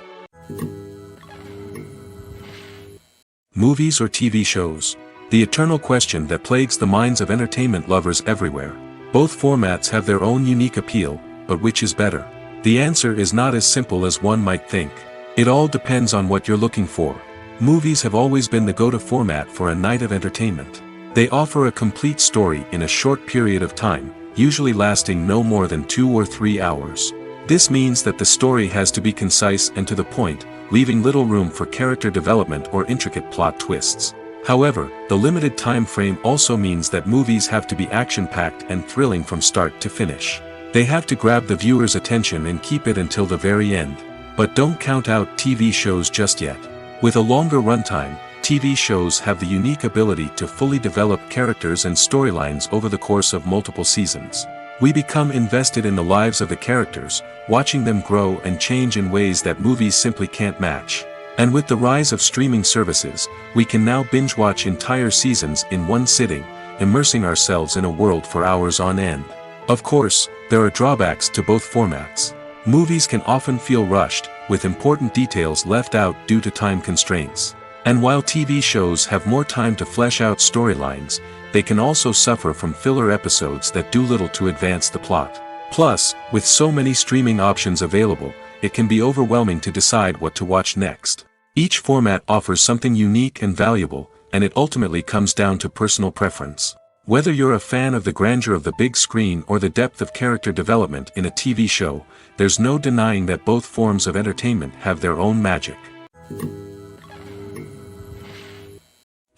Movies or TV shows? The eternal question that plagues the minds of entertainment lovers everywhere. Both formats have their own unique appeal, but which is better? The answer is not as simple as one might think. It all depends on what you're looking for. Movies have always been the go-to format for a night of entertainment. They offer a complete story in a short period of time, usually lasting no more than 2 or 3 hours. This means that the story has to be concise and to the point, leaving little room for character development or intricate plot twists. However, the limited time frame also means that movies have to be action-packed and thrilling from start to finish. They have to grab the viewer's attention and keep it until the very end. But don't count out TV shows just yet. With a longer runtime, TV shows have the unique ability to fully develop characters and storylines over the course of multiple seasons. We become invested in the lives of the characters, watching them grow and change in ways that movies simply can't match. And with the rise of streaming services, we can now binge-watch entire seasons in one sitting, immersing ourselves in a world for hours on end. Of course, there are drawbacks to both formats. Movies can often feel rushed, with important details left out due to time constraints. And while TV shows have more time to flesh out storylines, they can also suffer from filler episodes that do little to advance the plot. Plus, with so many streaming options available, it can be overwhelming to decide what to watch next. Each format offers something unique and valuable, and it ultimately comes down to personal preference. Whether you're a fan of the grandeur of the big screen or the depth of character development in a TV show, there's no denying that both forms of entertainment have their own magic.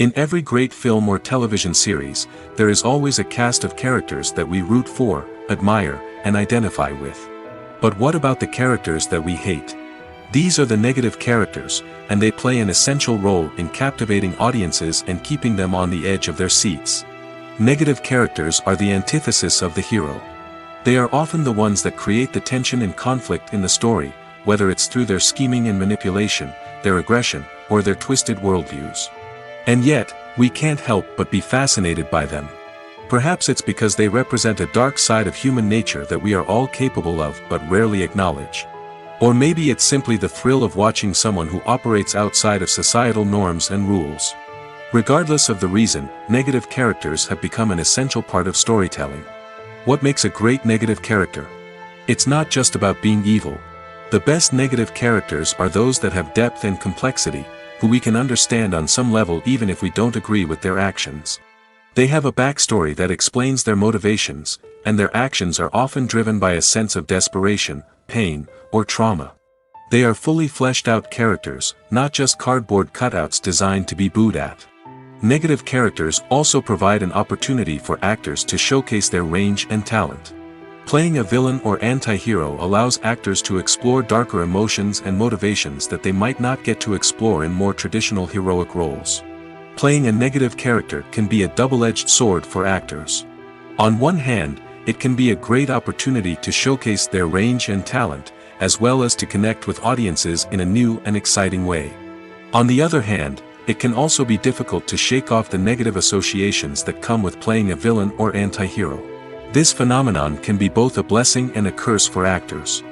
In every great film or television series, there is always a cast of characters that we root for, admire, and identify with. But what about the characters that we hate? These are the negative characters, and they play an essential role in captivating audiences and keeping them on the edge of their seats. Negative characters are the antithesis of the hero. They are often the ones that create the tension and conflict in the story, whether it's through their scheming and manipulation, their aggression, or their twisted worldviews. And yet, we can't help but be fascinated by them. Perhaps it's because they represent a dark side of human nature that we are all capable of but rarely acknowledge. Or maybe it's simply the thrill of watching someone who operates outside of societal norms and rules. Regardless of the reason, negative characters have become an essential part of storytelling. What makes a great negative character? It's not just about being evil. The best negative characters are those that have depth and complexity, who we can understand on some level even if we don't agree with their actions. They have a backstory that explains their motivations, and their actions are often driven by a sense of desperation, pain, or trauma. They are fully fleshed out characters, not just cardboard cutouts designed to be booed at. Negative characters also provide an opportunity for actors to showcase their range and talent. Playing a villain or anti-hero allows actors to explore darker emotions and motivations that they might not get to explore in more traditional heroic roles. Playing a negative character can be a double-edged sword for actors. On one hand, it can be a great opportunity to showcase their range and talent, as well as to connect with audiences in a new and exciting way. On the other hand, it can also be difficult to shake off the negative associations that come with playing a villain or anti-hero. This phenomenon can be both a blessing and a curse for actors.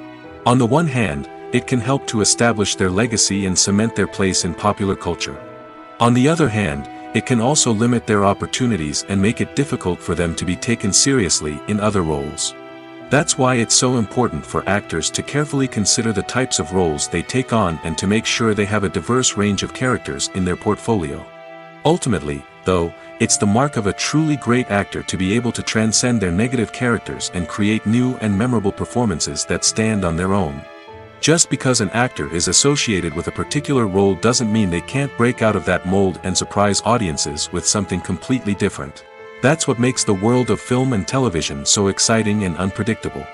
On the one hand, it can help to establish their legacy and cement their place in popular culture. On the other hand, it can also limit their opportunities and make it difficult for them to be taken seriously in other roles. That's why it's so important for actors to carefully consider the types of roles they take on and to make sure they have a diverse range of characters in their portfolio. Ultimately, though, it's the mark of a truly great actor to be able to transcend their negative characters and create new and memorable performances that stand on their own. Just because an actor is associated with a particular role doesn't mean they can't break out of that mold and surprise audiences with something completely different. That's what makes the world of film and television so exciting and unpredictable.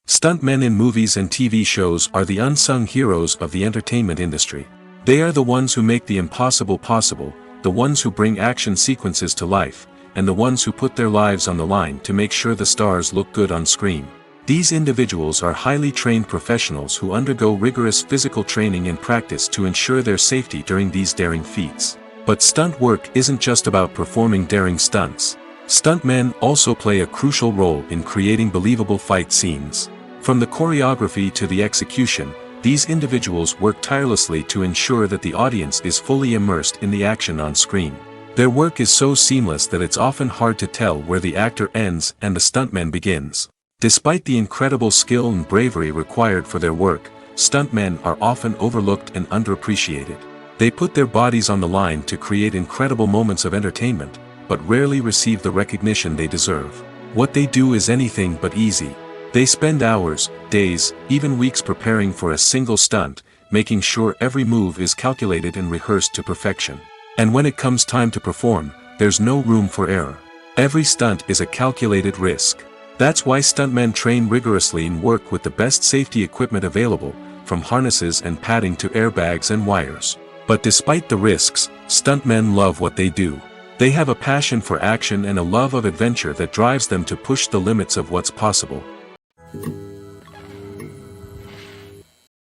Stuntmen in movies and TV shows are the unsung heroes of the entertainment industry. They are the ones who make the impossible possible, the ones who bring action sequences to life, and the ones who put their lives on the line to make sure the stars look good on screen. These individuals are highly trained professionals who undergo rigorous physical training and practice to ensure their safety during these daring feats. But stunt work isn't just about performing daring stunts. Stuntmen also play a crucial role in creating believable fight scenes. From the choreography to the execution, these individuals work tirelessly to ensure that the audience is fully immersed in the action on screen. Their work is so seamless that it's often hard to tell where the actor ends and the stuntman begins. Despite the incredible skill and bravery required for their work, stuntmen are often overlooked and underappreciated. They put their bodies on the line to create incredible moments of entertainment, but rarely receive the recognition they deserve. What they do is anything but easy. They spend hours, days, even weeks preparing for a single stunt, making sure every move is calculated and rehearsed to perfection. And when it comes time to perform, there's no room for error. Every stunt is a calculated risk. That's why stuntmen train rigorously and work with the best safety equipment available, from harnesses and padding to airbags and wires. But despite the risks, stuntmen love what they do. They have a passion for action and a love of adventure that drives them to push the limits of what's possible.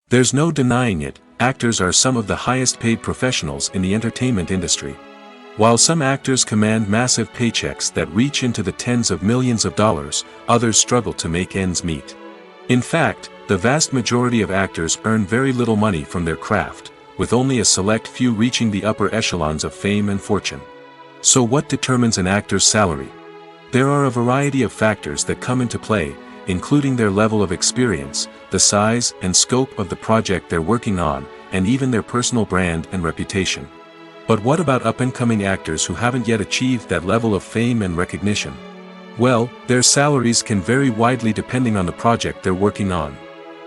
There's no denying it, actors are some of the highest paid professionals in the entertainment industry. While some actors command massive paychecks that reach into the tens of millions of dollars, others struggle to make ends meet. In fact, the vast majority of actors earn very little money from their craft, with only a select few reaching the upper echelons of fame and fortune. So what determines an actor's salary? There are a variety of factors that come into play, including their level of experience, the size and scope of the project they're working on, and even their personal brand and reputation. But what about up-and-coming actors who haven't yet achieved that level of fame and recognition? Well, their salaries can vary widely depending on the project they're working on.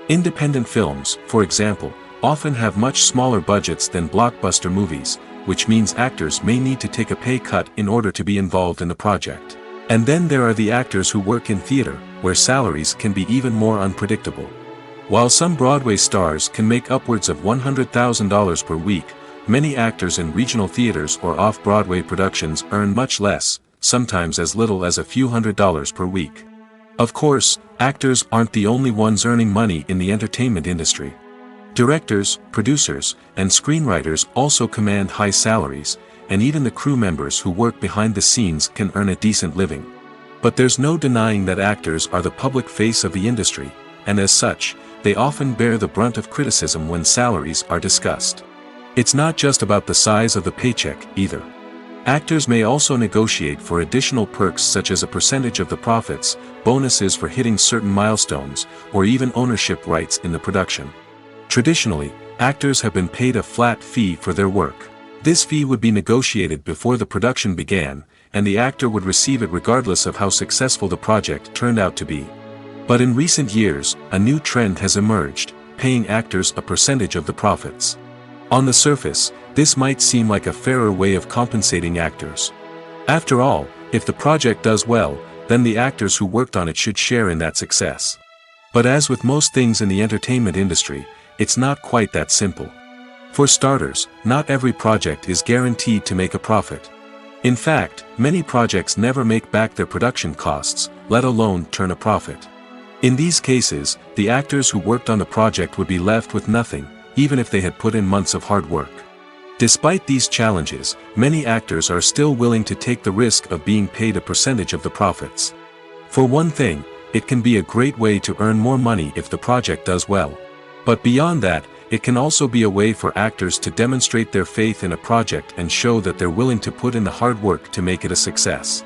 Independent films, for example, often have much smaller budgets than blockbuster movies, which means actors may need to take a pay cut in order to be involved in the project. And then there are the actors who work in theater, where salaries can be even more unpredictable. While some Broadway stars can make upwards of $100,000 per week, many actors in regional theaters or off-Broadway productions earn much less, sometimes as little as a few $100s per week. Of course, actors aren't the only ones earning money in the entertainment industry. Directors, producers, and screenwriters also command high salaries, and even the crew members who work behind the scenes can earn a decent living. But there's no denying that actors are the public face of the industry, and as such, they often bear the brunt of criticism when salaries are discussed. It's not just about the size of the paycheck, either. Actors may also negotiate for additional perks such as a percentage of the profits, bonuses for hitting certain milestones, or even ownership rights in the production. Traditionally, actors have been paid a flat fee for their work. This fee would be negotiated before the production began, and the actor would receive it regardless of how successful the project turned out to be. But in recent years, a new trend has emerged, paying actors a percentage of the profits. On the surface, this might seem like a fairer way of compensating actors. After all, if the project does well, then the actors who worked on it should share in that success. But as with most things in the entertainment industry, it's not quite that simple. For starters, not every project is guaranteed to make a profit. In fact, many projects never make back their production costs, let alone turn a profit. In these cases, the actors who worked on the project would be left with nothing, even if they had put in months of hard work. Despite these challenges, many actors are still willing to take the risk of being paid a percentage of the profits. For one thing, it can be a great way to earn more money if the project does well. But beyond that, it can also be a way for actors to demonstrate their faith in a project and show that they're willing to put in the hard work to make it a success.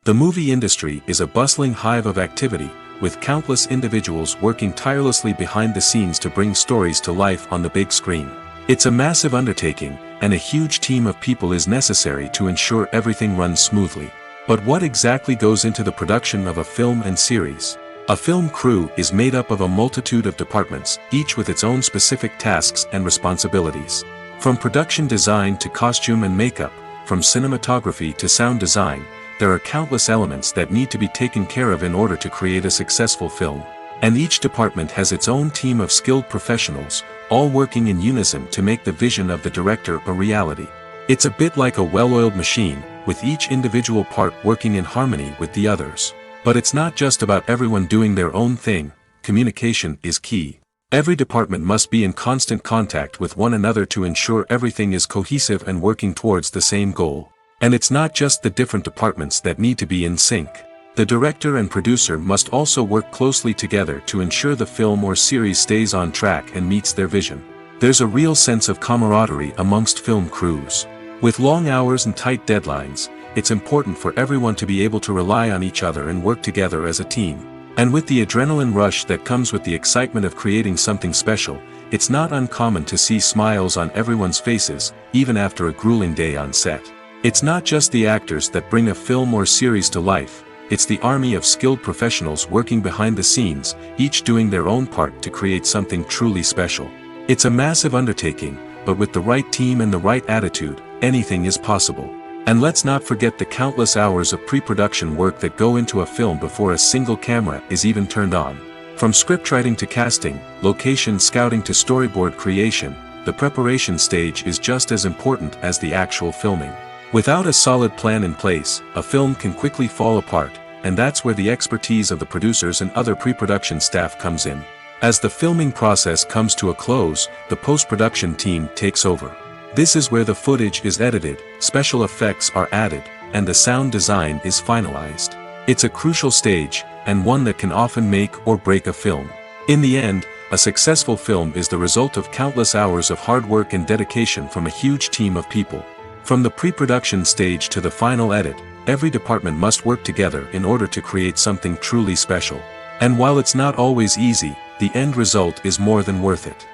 The movie industry is a bustling hive of activity, with countless individuals working tirelessly behind the scenes to bring stories to life on the big screen. It's a massive undertaking, and a huge team of people is necessary to ensure everything runs smoothly. But what exactly goes into the production of a film and series? A film crew is made up of a multitude of departments, each with its own specific tasks and responsibilities. From production design to costume and makeup, from cinematography to sound design, there are countless elements that need to be taken care of in order to create a successful film. And each department has its own team of skilled professionals, all working in unison to make the vision of the director a reality. It's a bit like a well-oiled machine, with each individual part working in harmony with the others. But it's not just about everyone doing their own thing. Communication is key. Every department must be in constant contact with one another to ensure everything is cohesive and working towards the same goal. And it's not just the different departments that need to be in sync. The director and producer must also work closely together to ensure the film or series stays on track and meets their vision. There's a real sense of camaraderie amongst film crews. With long hours and tight deadlines, it's important for everyone to be able to rely on each other and work together as a team. And with the adrenaline rush that comes with the excitement of creating something special, it's not uncommon to see smiles on everyone's faces, even after a grueling day on set. It's not just the actors that bring a film or series to life, it's the army of skilled professionals working behind the scenes, each doing their own part to create something truly special. It's a massive undertaking, but with the right team and the right attitude, anything is possible. And let's not forget the countless hours of pre-production work that go into a film before a single camera is even turned on. From scriptwriting to casting, location scouting to storyboard creation, the preparation stage is just as important as the actual filming. Without a solid plan in place, a film can quickly fall apart, and that's where the expertise of the producers and other pre-production staff comes in. As the filming process comes to a close, the post-production team takes over. This is where the footage is edited, special effects are added, and the sound design is finalized. It's a crucial stage, and one that can often make or break a film. In the end, a successful film is the result of countless hours of hard work and dedication from a huge team of people. From the pre-production stage to the final edit, every department must work together in order to create something truly special. And while it's not always easy, the end result is more than worth it.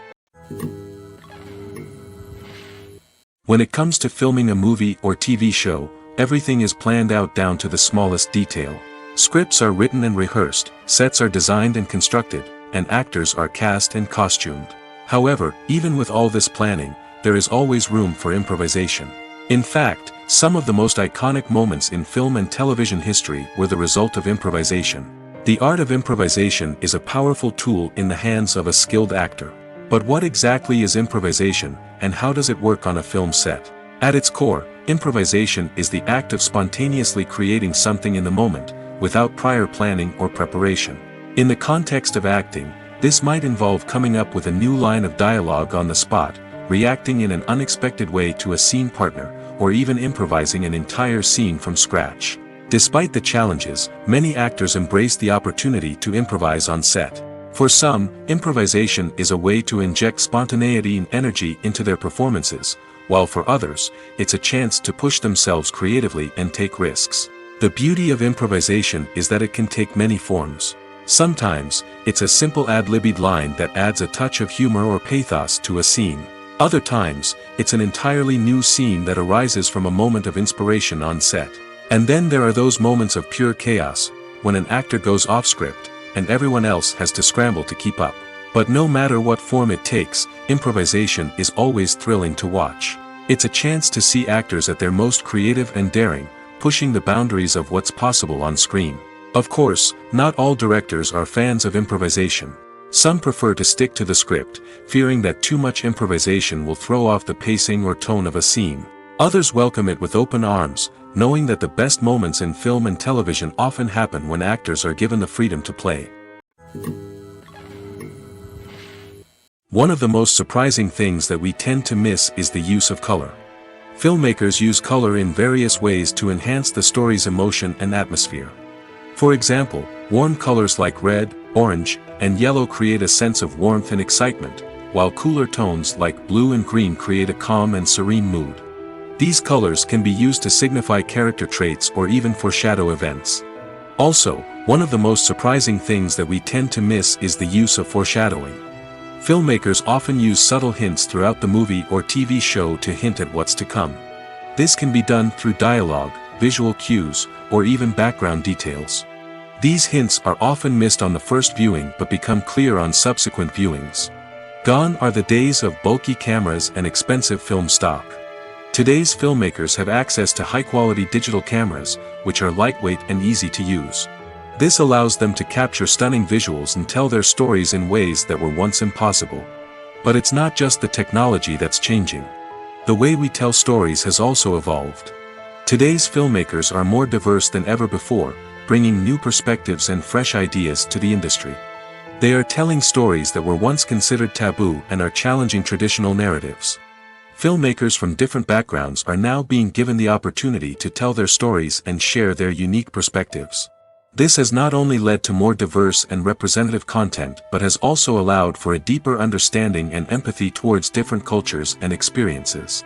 When it comes to filming a movie or TV show, everything is planned out down to the smallest detail. Scripts are written and rehearsed, sets are designed and constructed, and actors are cast and costumed. However, even with all this planning, there is always room for improvisation. In fact, some of the most iconic moments in film and television history were the result of improvisation. The art of improvisation is a powerful tool in the hands of a skilled actor. But what exactly is improvisation, and how does it work on a film set? At its core, improvisation is the act of spontaneously creating something in the moment, without prior planning or preparation. In the context of acting, this might involve coming up with a new line of dialogue on the spot, reacting in an unexpected way to a scene partner, or even improvising an entire scene from scratch. Despite the challenges, many actors embrace the opportunity to improvise on set. For some, improvisation is a way to inject spontaneity and energy into their performances, while for others, it's a chance to push themselves creatively and take risks. The beauty of improvisation is that it can take many forms. Sometimes, it's a simple ad-libbed line that adds a touch of humor or pathos to a scene. Other times, it's an entirely new scene that arises from a moment of inspiration on set. And then there are those moments of pure chaos, when an actor goes off script, and everyone else has to scramble to keep up. But no matter what form it takes, improvisation is always thrilling to watch. It's a chance to see actors at their most creative and daring, pushing the boundaries of what's possible on screen. Of course, not all directors are fans of improvisation. Some prefer to stick to the script, fearing that too much improvisation will throw off the pacing or tone of a scene. Others welcome it with open arms, knowing that the best moments in film and television often happen when actors are given the freedom to play. One of the most surprising things that we tend to miss is the use of color. Filmmakers use color in various ways to enhance the story's emotion and atmosphere. For example, warm colors like red, orange, and yellow create a sense of warmth and excitement, while cooler tones like blue and green create a calm and serene mood. These colors can be used to signify character traits or even foreshadow events. Also, one of the most surprising things that we tend to miss is the use of foreshadowing. Filmmakers often use subtle hints throughout the movie or TV show to hint at what's to come. This can be done through dialogue, visual cues, or even background details. These hints are often missed on the first viewing but become clear on subsequent viewings. Gone are the days of bulky cameras and expensive film stock. Today's filmmakers have access to high-quality digital cameras, which are lightweight and easy to use. This allows them to capture stunning visuals and tell their stories in ways that were once impossible. But it's not just the technology that's changing. The way we tell stories has also evolved. Today's filmmakers are more diverse than ever before, bringing new perspectives and fresh ideas to the industry. They are telling stories that were once considered taboo and are challenging traditional narratives. Filmmakers from different backgrounds are now being given the opportunity to tell their stories and share their unique perspectives. This has not only led to more diverse and representative content but has also allowed for a deeper understanding and empathy towards different cultures and experiences.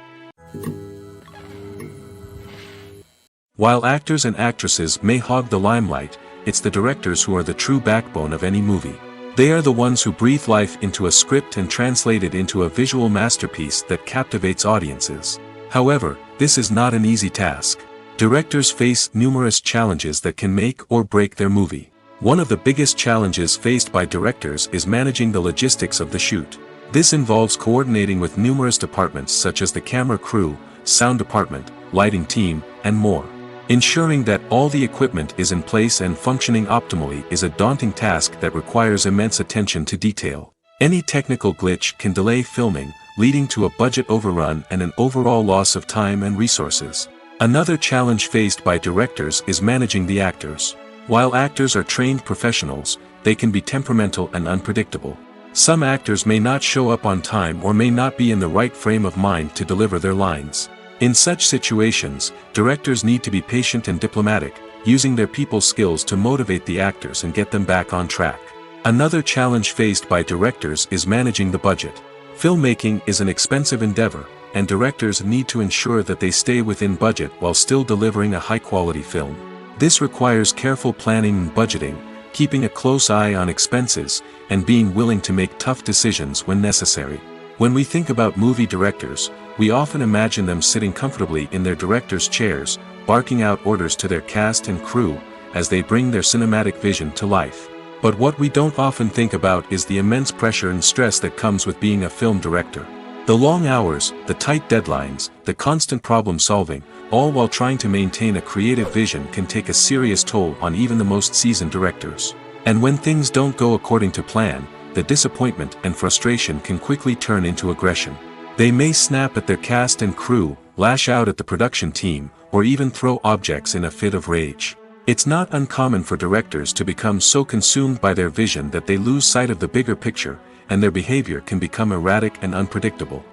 While actors and actresses may hog the limelight, it's the directors who are the true backbone of any movie. They are the ones who breathe life into a script and translate it into a visual masterpiece that captivates audiences. However, this is not an easy task. Directors face numerous challenges that can make or break their movie. One of the biggest challenges faced by directors is managing the logistics of the shoot. This involves coordinating with numerous departments such as the camera crew, sound department, lighting team, and more. Ensuring that all the equipment is in place and functioning optimally is a daunting task that requires immense attention to detail. Any technical glitch can delay filming, leading to a budget overrun and an overall loss of time and resources. Another challenge faced by directors is managing the actors. While actors are trained professionals, they can be temperamental and unpredictable. Some actors may not show up on time or may not be in the right frame of mind to deliver their lines. In such situations, directors need to be patient and diplomatic, using their people skills to motivate the actors and get them back on track. Another challenge faced by directors is managing the budget. Filmmaking is an expensive endeavor, and directors need to ensure that they stay within budget while still delivering a high-quality film. This requires careful planning and budgeting, keeping a close eye on expenses, and being willing to make tough decisions when necessary. When we think about movie directors, we often imagine them sitting comfortably in their director's chairs, barking out orders to their cast and crew, as they bring their cinematic vision to life. But what we don't often think about is the immense pressure and stress that comes with being a film director. The long hours, the tight deadlines, the constant problem solving, all while trying to maintain a creative vision can take a serious toll on even the most seasoned directors. And when things don't go according to plan, the disappointment and frustration can quickly turn into aggression. They may snap at their cast and crew, lash out at the production team, or even throw objects in a fit of rage. It's not uncommon for directors to become so consumed by their vision that they lose sight of the bigger picture, and their behavior can become erratic and unpredictable.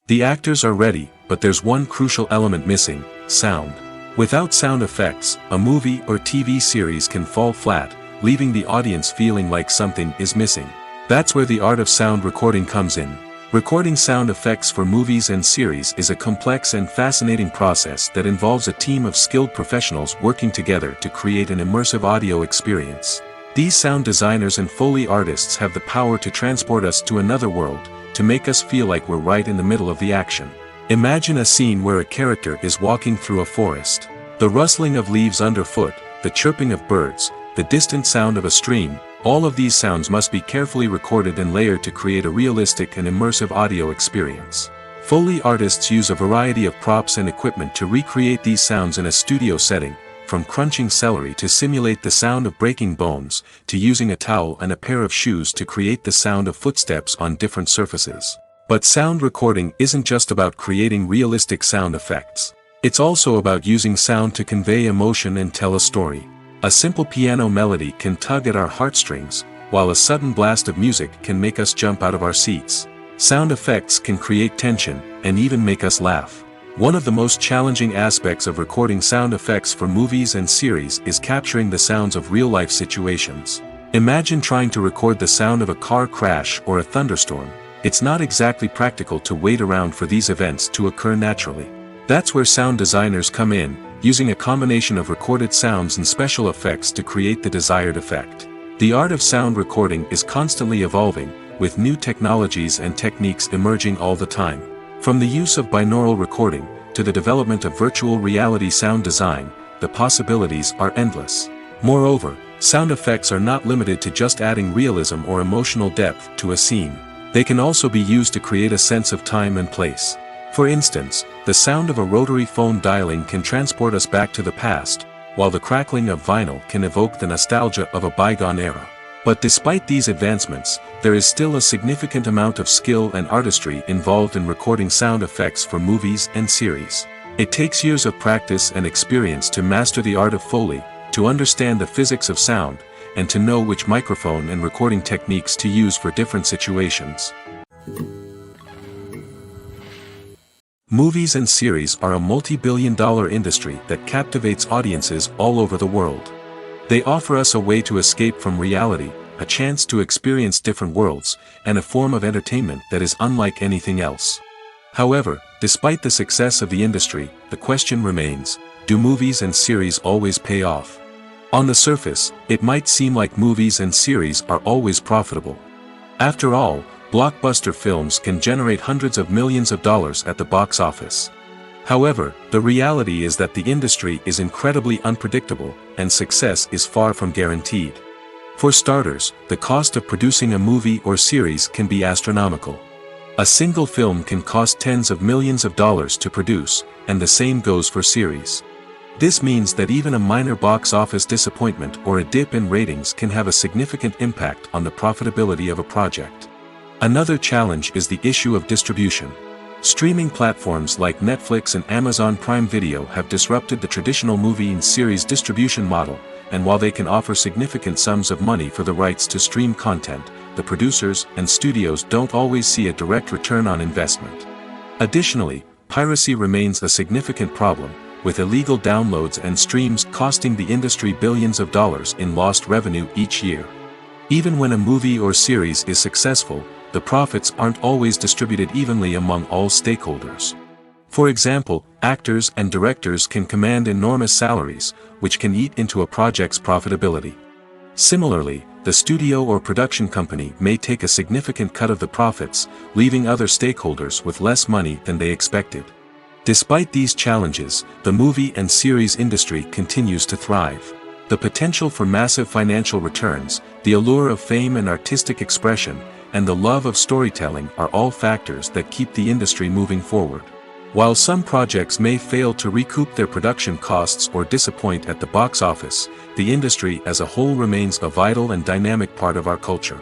The actors are ready, but there's one crucial element missing: sound. Without sound effects, a movie or TV series can fall flat, leaving the audience feeling like something is missing. That's where the art of sound recording comes in. Recording sound effects for movies and series is a complex and fascinating process that involves a team of skilled professionals working together to create an immersive audio experience. These sound designers and Foley artists have the power to transport us to another world, to make us feel like we're right in the middle of the action. Imagine a scene where a character is walking through a forest. The rustling of leaves underfoot, the chirping of birds, the distant sound of a stream, all of these sounds must be carefully recorded and layered to create a realistic and immersive audio experience. Foley artists use a variety of props and equipment to recreate these sounds in a studio setting, from crunching celery to simulate the sound of breaking bones, to using a towel and a pair of shoes to create the sound of footsteps on different surfaces. But sound recording isn't just about creating realistic sound effects. It's also about using sound to convey emotion and tell a story. A simple piano melody can tug at our heartstrings, while a sudden blast of music can make us jump out of our seats. Sound effects can create tension, and even make us laugh. One of the most challenging aspects of recording sound effects for movies and series is capturing the sounds of real-life situations. Imagine trying to record the sound of a car crash or a thunderstorm. It's not exactly practical to wait around for these events to occur naturally. That's where sound designers come in, using a combination of recorded sounds and special effects to create the desired effect. The art of sound recording is constantly evolving, with new technologies and techniques emerging all the time. From the use of binaural recording, to the development of virtual reality sound design, the possibilities are endless. Moreover, sound effects are not limited to just adding realism or emotional depth to a scene. They can also be used to create a sense of time and place. For instance, the sound of a rotary phone dialing can transport us back to the past, while the crackling of vinyl can evoke the nostalgia of a bygone era. But despite these advancements, there is still a significant amount of skill and artistry involved in recording sound effects for movies and series. It takes years of practice and experience to master the art of Foley, to understand the physics of sound, and to know which microphone and recording techniques to use for different situations. Movies and series are a multi-billion-dollar industry that captivates audiences all over the world. They offer us a way to escape from reality, a chance to experience different worlds, and a form of entertainment that is unlike anything else. However, despite the success of the industry, the question remains, do movies and series always pay off? On the surface, it might seem like movies and series are always profitable. After all, blockbuster films can generate hundreds of millions of dollars at the box office. However, the reality is that the industry is incredibly unpredictable, and success is far from guaranteed. For starters, the cost of producing a movie or series can be astronomical. A single film can cost tens of millions of dollars to produce, and the same goes for series. This means that even a minor box office disappointment or a dip in ratings can have a significant impact on the profitability of a project. Another challenge is the issue of distribution. Streaming platforms like Netflix and Amazon Prime Video have disrupted the traditional movie and series distribution model, and while they can offer significant sums of money for the rights to stream content, the producers and studios don't always see a direct return on investment. Additionally, piracy remains a significant problem, with illegal downloads and streams costing the industry billions of dollars in lost revenue each year. Even when a movie or series is successful, the profits aren't always distributed evenly among all stakeholders. For example, actors and directors can command enormous salaries, which can eat into a project's profitability. Similarly, the studio or production company may take a significant cut of the profits, leaving other stakeholders with less money than they expected. Despite these challenges, the movie and series industry continues to thrive. The potential for massive financial returns, the allure of fame and artistic expression, and the love of storytelling are all factors that keep the industry moving forward. While some projects may fail to recoup their production costs or disappoint at the box office, the industry as a whole remains a vital and dynamic part of our culture.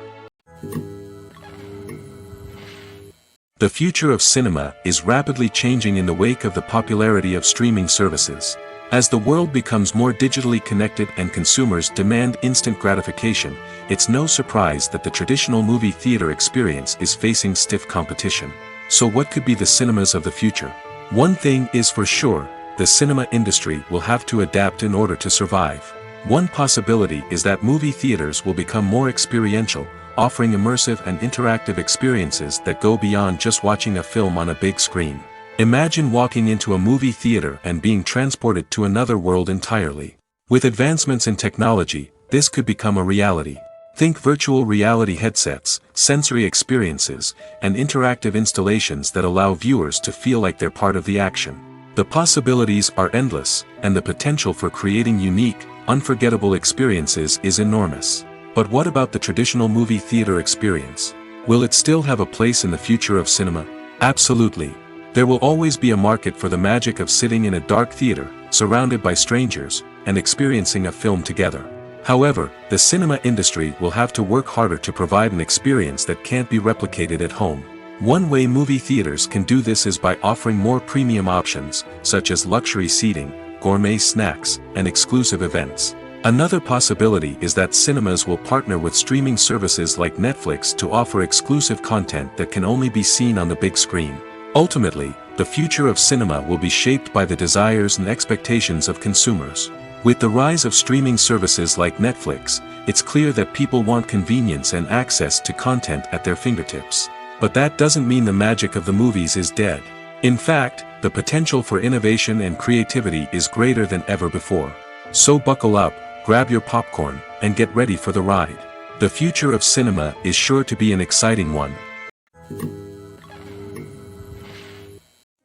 The future of cinema is rapidly changing in the wake of the popularity of streaming services. As the world becomes more digitally connected and consumers demand instant gratification, it's no surprise that the traditional movie theater experience is facing stiff competition. So what could be the cinemas of the future? One thing is for sure, the cinema industry will have to adapt in order to survive. One possibility is that movie theaters will become more experiential, offering immersive and interactive experiences that go beyond just watching a film on a big screen. Imagine walking into a movie theater and being transported to another world entirely. With advancements in technology, this could become a reality. Think virtual reality headsets, sensory experiences, and interactive installations that allow viewers to feel like they're part of the action. The possibilities are endless, and the potential for creating unique, unforgettable experiences is enormous. But what about the traditional movie theater experience? Will it still have a place in the future of cinema? Absolutely. There will always be a market for the magic of sitting in a dark theater, surrounded by strangers, and experiencing a film together. However, the cinema industry will have to work harder to provide an experience that can't be replicated at home. One way movie theaters can do this is by offering more premium options, such as luxury seating, gourmet snacks, and exclusive events. Another possibility is that cinemas will partner with streaming services like Netflix to offer exclusive content that can only be seen on the big screen. Ultimately, the future of cinema will be shaped by the desires and expectations of consumers. With the rise of streaming services like Netflix, it's clear that people want convenience and access to content at their fingertips. But that doesn't mean the magic of the movies is dead. In fact, the potential for innovation and creativity is greater than ever before. So buckle up, grab your popcorn, and get ready for the ride. The future of cinema is sure to be an exciting one.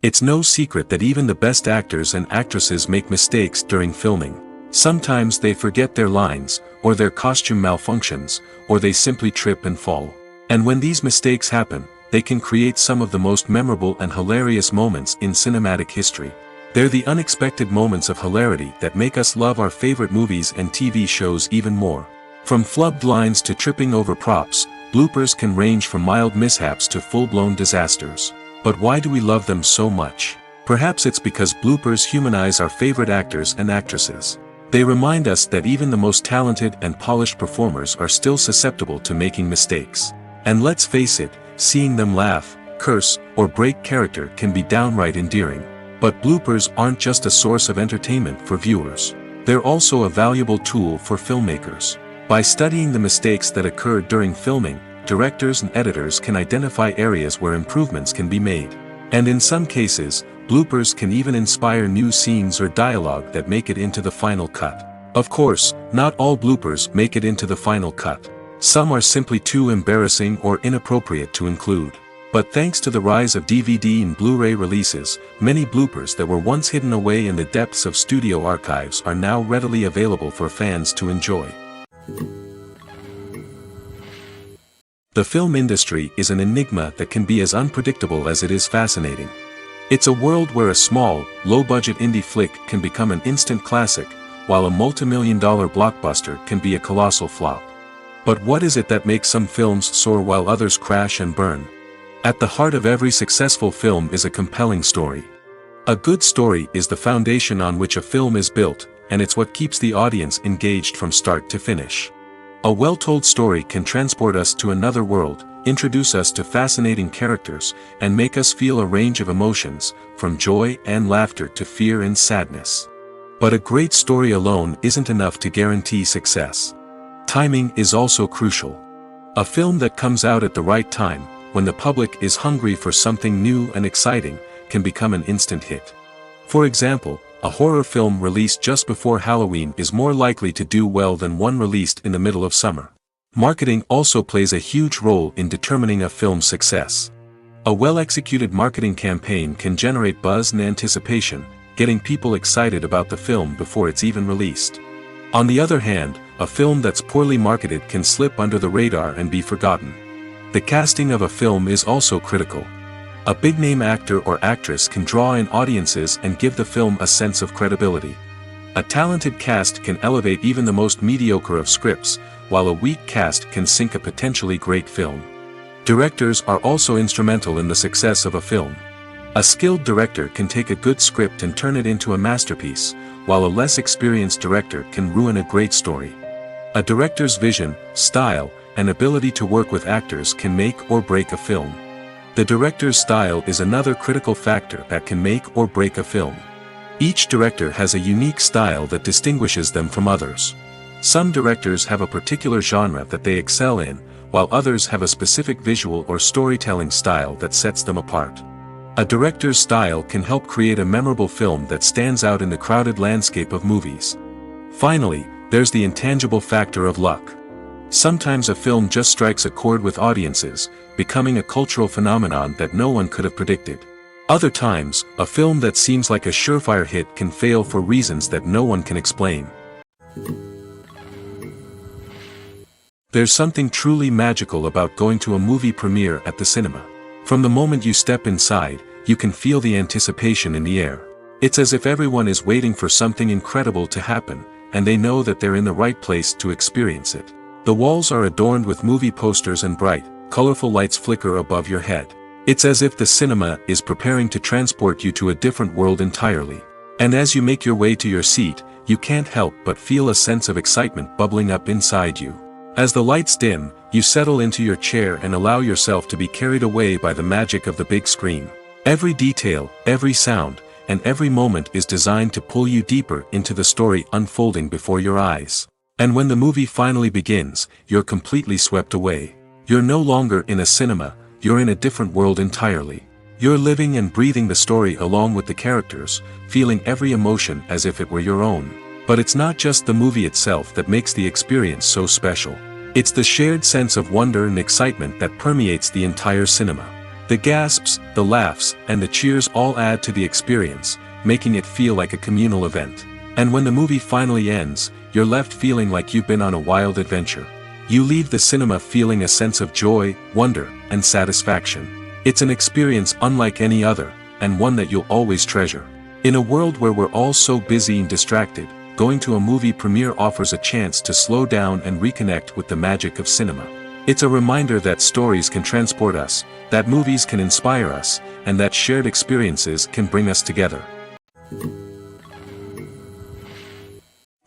It's no secret that even the best actors and actresses make mistakes during filming. Sometimes they forget their lines, or their costume malfunctions, or they simply trip and fall. And when these mistakes happen, they can create some of the most memorable and hilarious moments in cinematic history. They're the unexpected moments of hilarity that make us love our favorite movies and TV shows even more. From flubbed lines to tripping over props, bloopers can range from mild mishaps to full-blown disasters. But why do we love them so much? Perhaps it's because bloopers humanize our favorite actors and actresses. They remind us that even the most talented and polished performers are still susceptible to making mistakes. And let's face it, seeing them laugh, curse, or break character can be downright endearing. But bloopers aren't just a source of entertainment for viewers. They're also a valuable tool for filmmakers. By studying the mistakes that occurred during filming, directors and editors can identify areas where improvements can be made. And in some cases, bloopers can even inspire new scenes or dialogue that make it into the final cut. Of course, not all bloopers make it into the final cut. Some are simply too embarrassing or inappropriate to include. But thanks to the rise of DVD and Blu-ray releases, many bloopers that were once hidden away in the depths of studio archives are now readily available for fans to enjoy. The film industry is an enigma that can be as unpredictable as it is fascinating. It's a world where a small, low-budget indie flick can become an instant classic, while a multi-million-dollar blockbuster can be a colossal flop. But what is it that makes some films soar while others crash and burn? At the heart of every successful film is a compelling story. A good story is the foundation on which a film is built, and it's what keeps the audience engaged from start to finish. A well-told story can transport us to another world, introduce us to fascinating characters, and make us feel a range of emotions, from joy and laughter to fear and sadness. But a great story alone isn't enough to guarantee success. Timing is also crucial. A film that comes out at the right time, when the public is hungry for something new and exciting, can become an instant hit. For example, a horror film released just before Halloween is more likely to do well than one released in the middle of summer. Marketing also plays a huge role in determining a film's success. A well-executed marketing campaign can generate buzz and anticipation, getting people excited about the film before it's even released. On the other hand, a film that's poorly marketed can slip under the radar and be forgotten. The casting of a film is also critical. A big-name actor or actress can draw in audiences and give the film a sense of credibility. A talented cast can elevate even the most mediocre of scripts, while a weak cast can sink a potentially great film. Directors are also instrumental in the success of a film. A skilled director can take a good script and turn it into a masterpiece, while a less experienced director can ruin a great story. A director's vision, style, and ability to work with actors can make or break a film. The director's style is another critical factor that can make or break a film. Each director has a unique style that distinguishes them from others. Some directors have a particular genre that they excel in, while others have a specific visual or storytelling style that sets them apart. A director's style can help create a memorable film that stands out in the crowded landscape of movies. Finally, there's the intangible factor of luck. Sometimes a film just strikes a chord with audiences, becoming a cultural phenomenon that no one could have predicted. Other times, a film that seems like a surefire hit can fail for reasons that no one can explain. There's something truly magical about going to a movie premiere at the cinema. From the moment you step inside, you can feel the anticipation in the air. It's as if everyone is waiting for something incredible to happen, and they know that they're in the right place to experience it. The walls are adorned with movie posters and bright, colorful lights flicker above your head. It's as if the cinema is preparing to transport you to a different world entirely. And as you make your way to your seat, you can't help but feel a sense of excitement bubbling up inside you. As the lights dim, you settle into your chair and allow yourself to be carried away by the magic of the big screen. Every detail, every sound, and every moment is designed to pull you deeper into the story unfolding before your eyes. And when the movie finally begins, you're completely swept away. You're no longer in a cinema, you're in a different world entirely. You're living and breathing the story along with the characters, feeling every emotion as if it were your own. But it's not just the movie itself that makes the experience so special. It's the shared sense of wonder and excitement that permeates the entire cinema. The gasps, the laughs, and the cheers all add to the experience, making it feel like a communal event. And when the movie finally ends, you're left feeling like you've been on a wild adventure. You leave the cinema feeling a sense of joy, wonder, and satisfaction. It's an experience unlike any other, and one that you'll always treasure. In a world where we're all so busy and distracted, going to a movie premiere offers a chance to slow down and reconnect with the magic of cinema. It's a reminder that stories can transport us, that movies can inspire us, and that shared experiences can bring us together.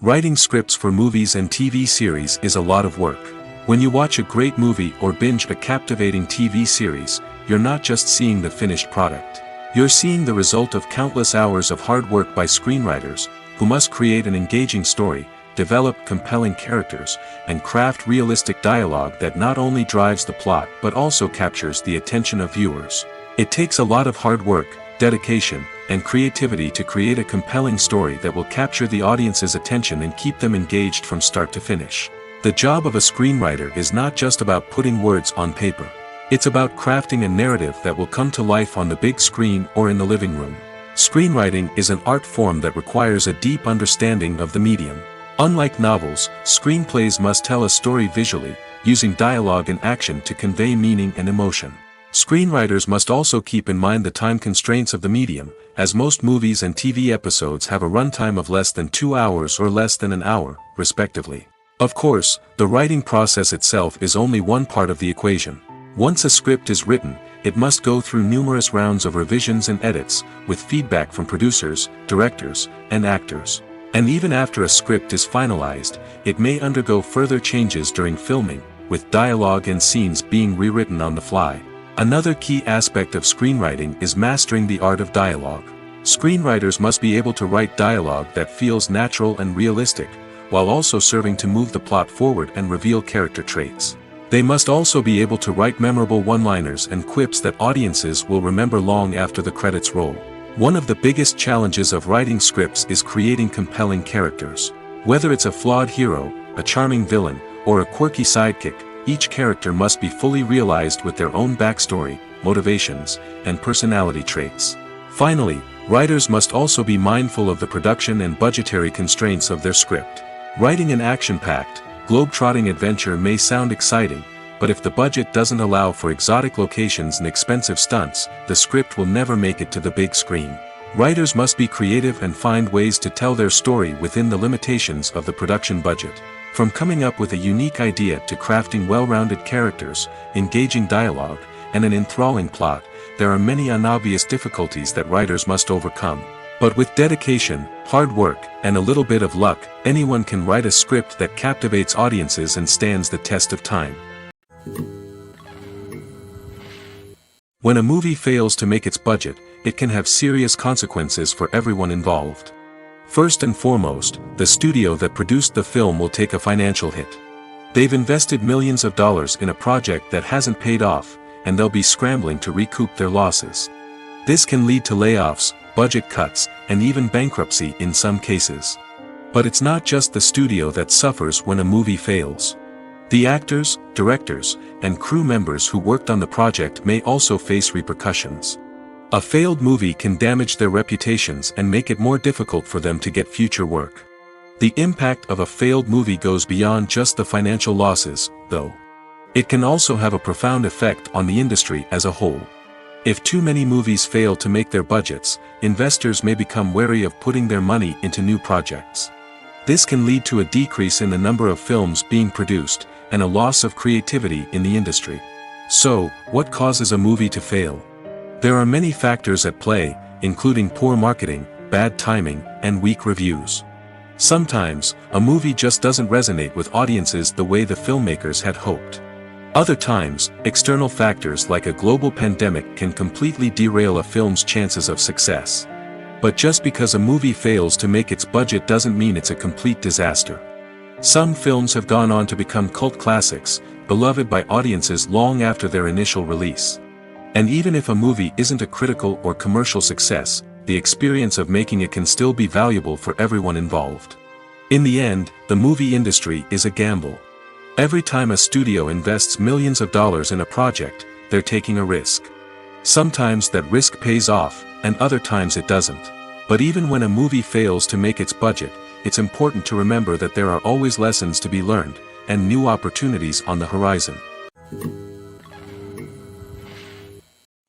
Writing scripts for movies and TV series is a lot of work. When you watch a great movie or binge a captivating TV series, you're not just seeing the finished product. You're seeing the result of countless hours of hard work by screenwriters, who must create an engaging story, develop compelling characters, and craft realistic dialogue that not only drives the plot but also captures the attention of viewers. It takes a lot of hard work, dedication, and creativity to create a compelling story that will capture the audience's attention and keep them engaged from start to finish. The job of a screenwriter is not just about putting words on paper. It's about crafting a narrative that will come to life on the big screen or in the living room. Screenwriting is an art form that requires a deep understanding of the medium. Unlike novels, screenplays must tell a story visually, using dialogue and action to convey meaning and emotion. Screenwriters must also keep in mind the time constraints of the medium, as most movies and TV episodes have a runtime of less than 2 hours or less than an hour, respectively. Of course, the writing process itself is only one part of the equation. Once a script is written, it must go through numerous rounds of revisions and edits, with feedback from producers, directors, and actors. And even after a script is finalized, it may undergo further changes during filming, with dialogue and scenes being rewritten on the fly. Another key aspect of screenwriting is mastering the art of dialogue. Screenwriters must be able to write dialogue that feels natural and realistic, while also serving to move the plot forward and reveal character traits. They must also be able to write memorable one-liners and quips that audiences will remember long after the credits roll. One of the biggest challenges of writing scripts is creating compelling characters. Whether it's a flawed hero, a charming villain, or a quirky sidekick, each character must be fully realized with their own backstory, motivations, and personality traits. Finally, writers must also be mindful of the production and budgetary constraints of their script. Writing an action-packed, globe-trotting adventure may sound exciting, but if the budget doesn't allow for exotic locations and expensive stunts, the script will never make it to the big screen. Writers must be creative and find ways to tell their story within the limitations of the production budget. From coming up with a unique idea to crafting well-rounded characters, engaging dialogue, and an enthralling plot, there are many unobvious difficulties that writers must overcome. But with dedication, hard work, and a little bit of luck, anyone can write a script that captivates audiences and stands the test of time. When a movie fails to make its budget, it can have serious consequences for everyone involved. First and foremost, the studio that produced the film will take a financial hit. They've invested millions of dollars in a project that hasn't paid off, and they'll be scrambling to recoup their losses. This can lead to layoffs, budget cuts, and even bankruptcy in some cases. But it's not just the studio that suffers when a movie fails. The actors, directors, and crew members who worked on the project may also face repercussions. A failed movie can damage their reputations and make it more difficult for them to get future work. The impact of a failed movie goes beyond just the financial losses, though. It can also have a profound effect on the industry as a whole. If too many movies fail to make their budgets, investors may become wary of putting their money into new projects. This can lead to a decrease in the number of films being produced, and a loss of creativity in the industry. So, what causes a movie to fail? There are many factors at play, including poor marketing, bad timing, and weak reviews. Sometimes, a movie just doesn't resonate with audiences the way the filmmakers had hoped. Other times, external factors like a global pandemic can completely derail a film's chances of success. But just because a movie fails to make its budget doesn't mean it's a complete disaster. Some films have gone on to become cult classics, beloved by audiences long after their initial release. And even if a movie isn't a critical or commercial success, the experience of making it can still be valuable for everyone involved. In the end, the movie industry is a gamble. Every time a studio invests millions of dollars in a project, they're taking a risk. Sometimes that risk pays off, and other times it doesn't. But even when a movie fails to make its budget, it's important to remember that there are always lessons to be learned, and new opportunities on the horizon.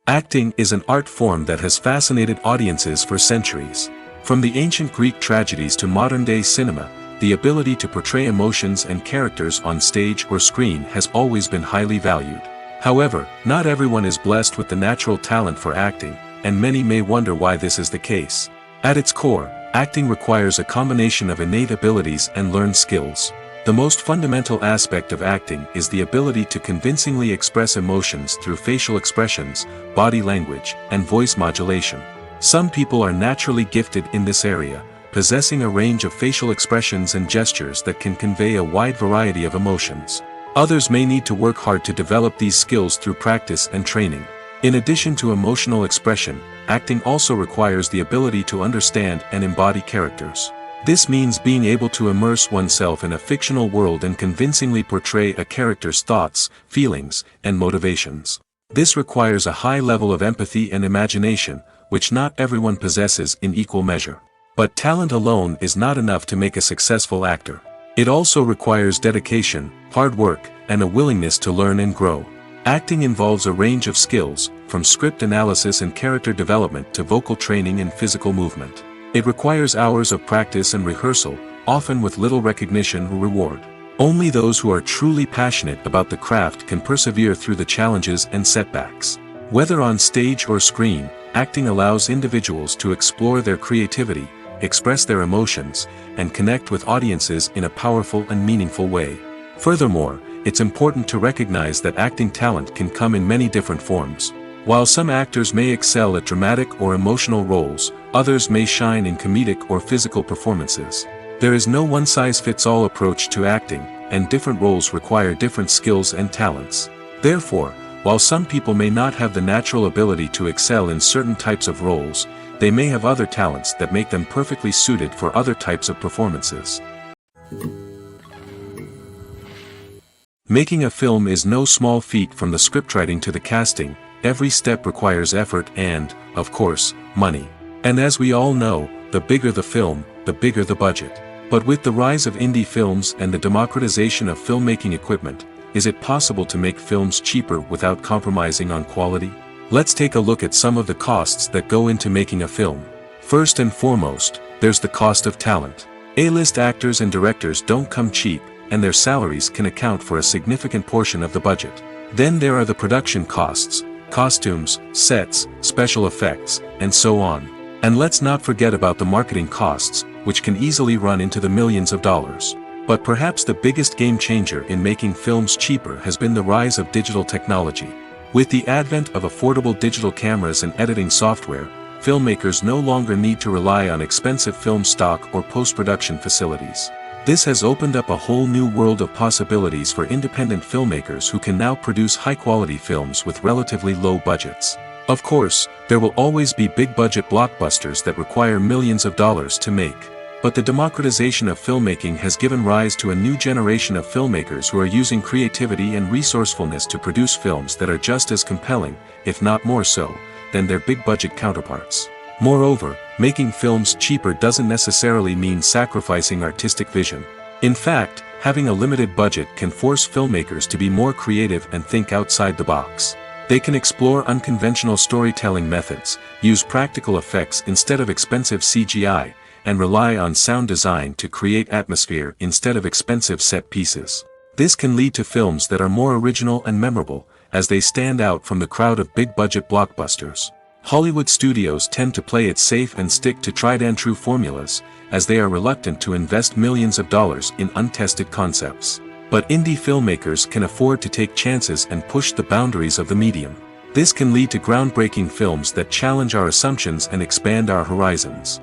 Acting is an art form that has fascinated audiences for centuries. From the ancient Greek tragedies to modern-day cinema, the ability to portray emotions and characters on stage or screen has always been highly valued. However, not everyone is blessed with the natural talent for acting, and many may wonder why this is the case. At its core, acting requires a combination of innate abilities and learned skills. The most fundamental aspect of acting is the ability to convincingly express emotions through facial expressions, body language, and voice modulation. Some people are naturally gifted in this area, possessing a range of facial expressions and gestures that can convey a wide variety of emotions. Others may need to work hard to develop these skills through practice and training. In addition to emotional expression, acting also requires the ability to understand and embody characters. This means being able to immerse oneself in a fictional world and convincingly portray a character's thoughts, feelings, and motivations. This requires a high level of empathy and imagination, which not everyone possesses in equal measure. But talent alone is not enough to make a successful actor. It also requires dedication, hard work, and a willingness to learn and grow. Acting involves a range of skills, from script analysis and character development to vocal training and physical movement. It requires hours of practice and rehearsal, often with little recognition or reward. Only those who are truly passionate about the craft can persevere through the challenges and setbacks. Whether on stage or screen, acting allows individuals to explore their creativity, express their emotions, and connect with audiences in a powerful and meaningful way. Furthermore, it's important to recognize that acting talent can come in many different forms. While some actors may excel at dramatic or emotional roles, others may shine in comedic or physical performances. There is no one-size-fits-all approach to acting, and different roles require different skills and talents. Therefore, while some people may not have the natural ability to excel in certain types of roles, they may have other talents that make them perfectly suited for other types of performances. Making a film is no small feat. From the scriptwriting to the casting, every step requires effort and, of course, money. And as we all know, the bigger the film, the bigger the budget. But with the rise of indie films and the democratization of filmmaking equipment, is it possible to make films cheaper without compromising on quality? Let's take a look at some of the costs that go into making a film. First and foremost, there's the cost of talent. A-list actors and directors don't come cheap, and their salaries can account for a significant portion of the budget. Then there are the production costs, costumes, sets, special effects, and so on. And let's not forget about the marketing costs, which can easily run into the millions of dollars. But perhaps the biggest game changer in making films cheaper has been the rise of digital technology. With the advent of affordable digital cameras and editing software, filmmakers no longer need to rely on expensive film stock or post-production facilities. This has opened up a whole new world of possibilities for independent filmmakers who can now produce high-quality films with relatively low budgets. Of course, there will always be big-budget blockbusters that require millions of dollars to make. But the democratization of filmmaking has given rise to a new generation of filmmakers who are using creativity and resourcefulness to produce films that are just as compelling, if not more so, than their big-budget counterparts. Moreover, making films cheaper doesn't necessarily mean sacrificing artistic vision. In fact, having a limited budget can force filmmakers to be more creative and think outside the box. They can explore unconventional storytelling methods, use practical effects instead of expensive CGI, and rely on sound design to create atmosphere instead of expensive set pieces. This can lead to films that are more original and memorable, as they stand out from the crowd of big-budget blockbusters. Hollywood studios tend to play it safe and stick to tried-and-true formulas, as they are reluctant to invest millions of dollars in untested concepts. But indie filmmakers can afford to take chances and push the boundaries of the medium. This can lead to groundbreaking films that challenge our assumptions and expand our horizons.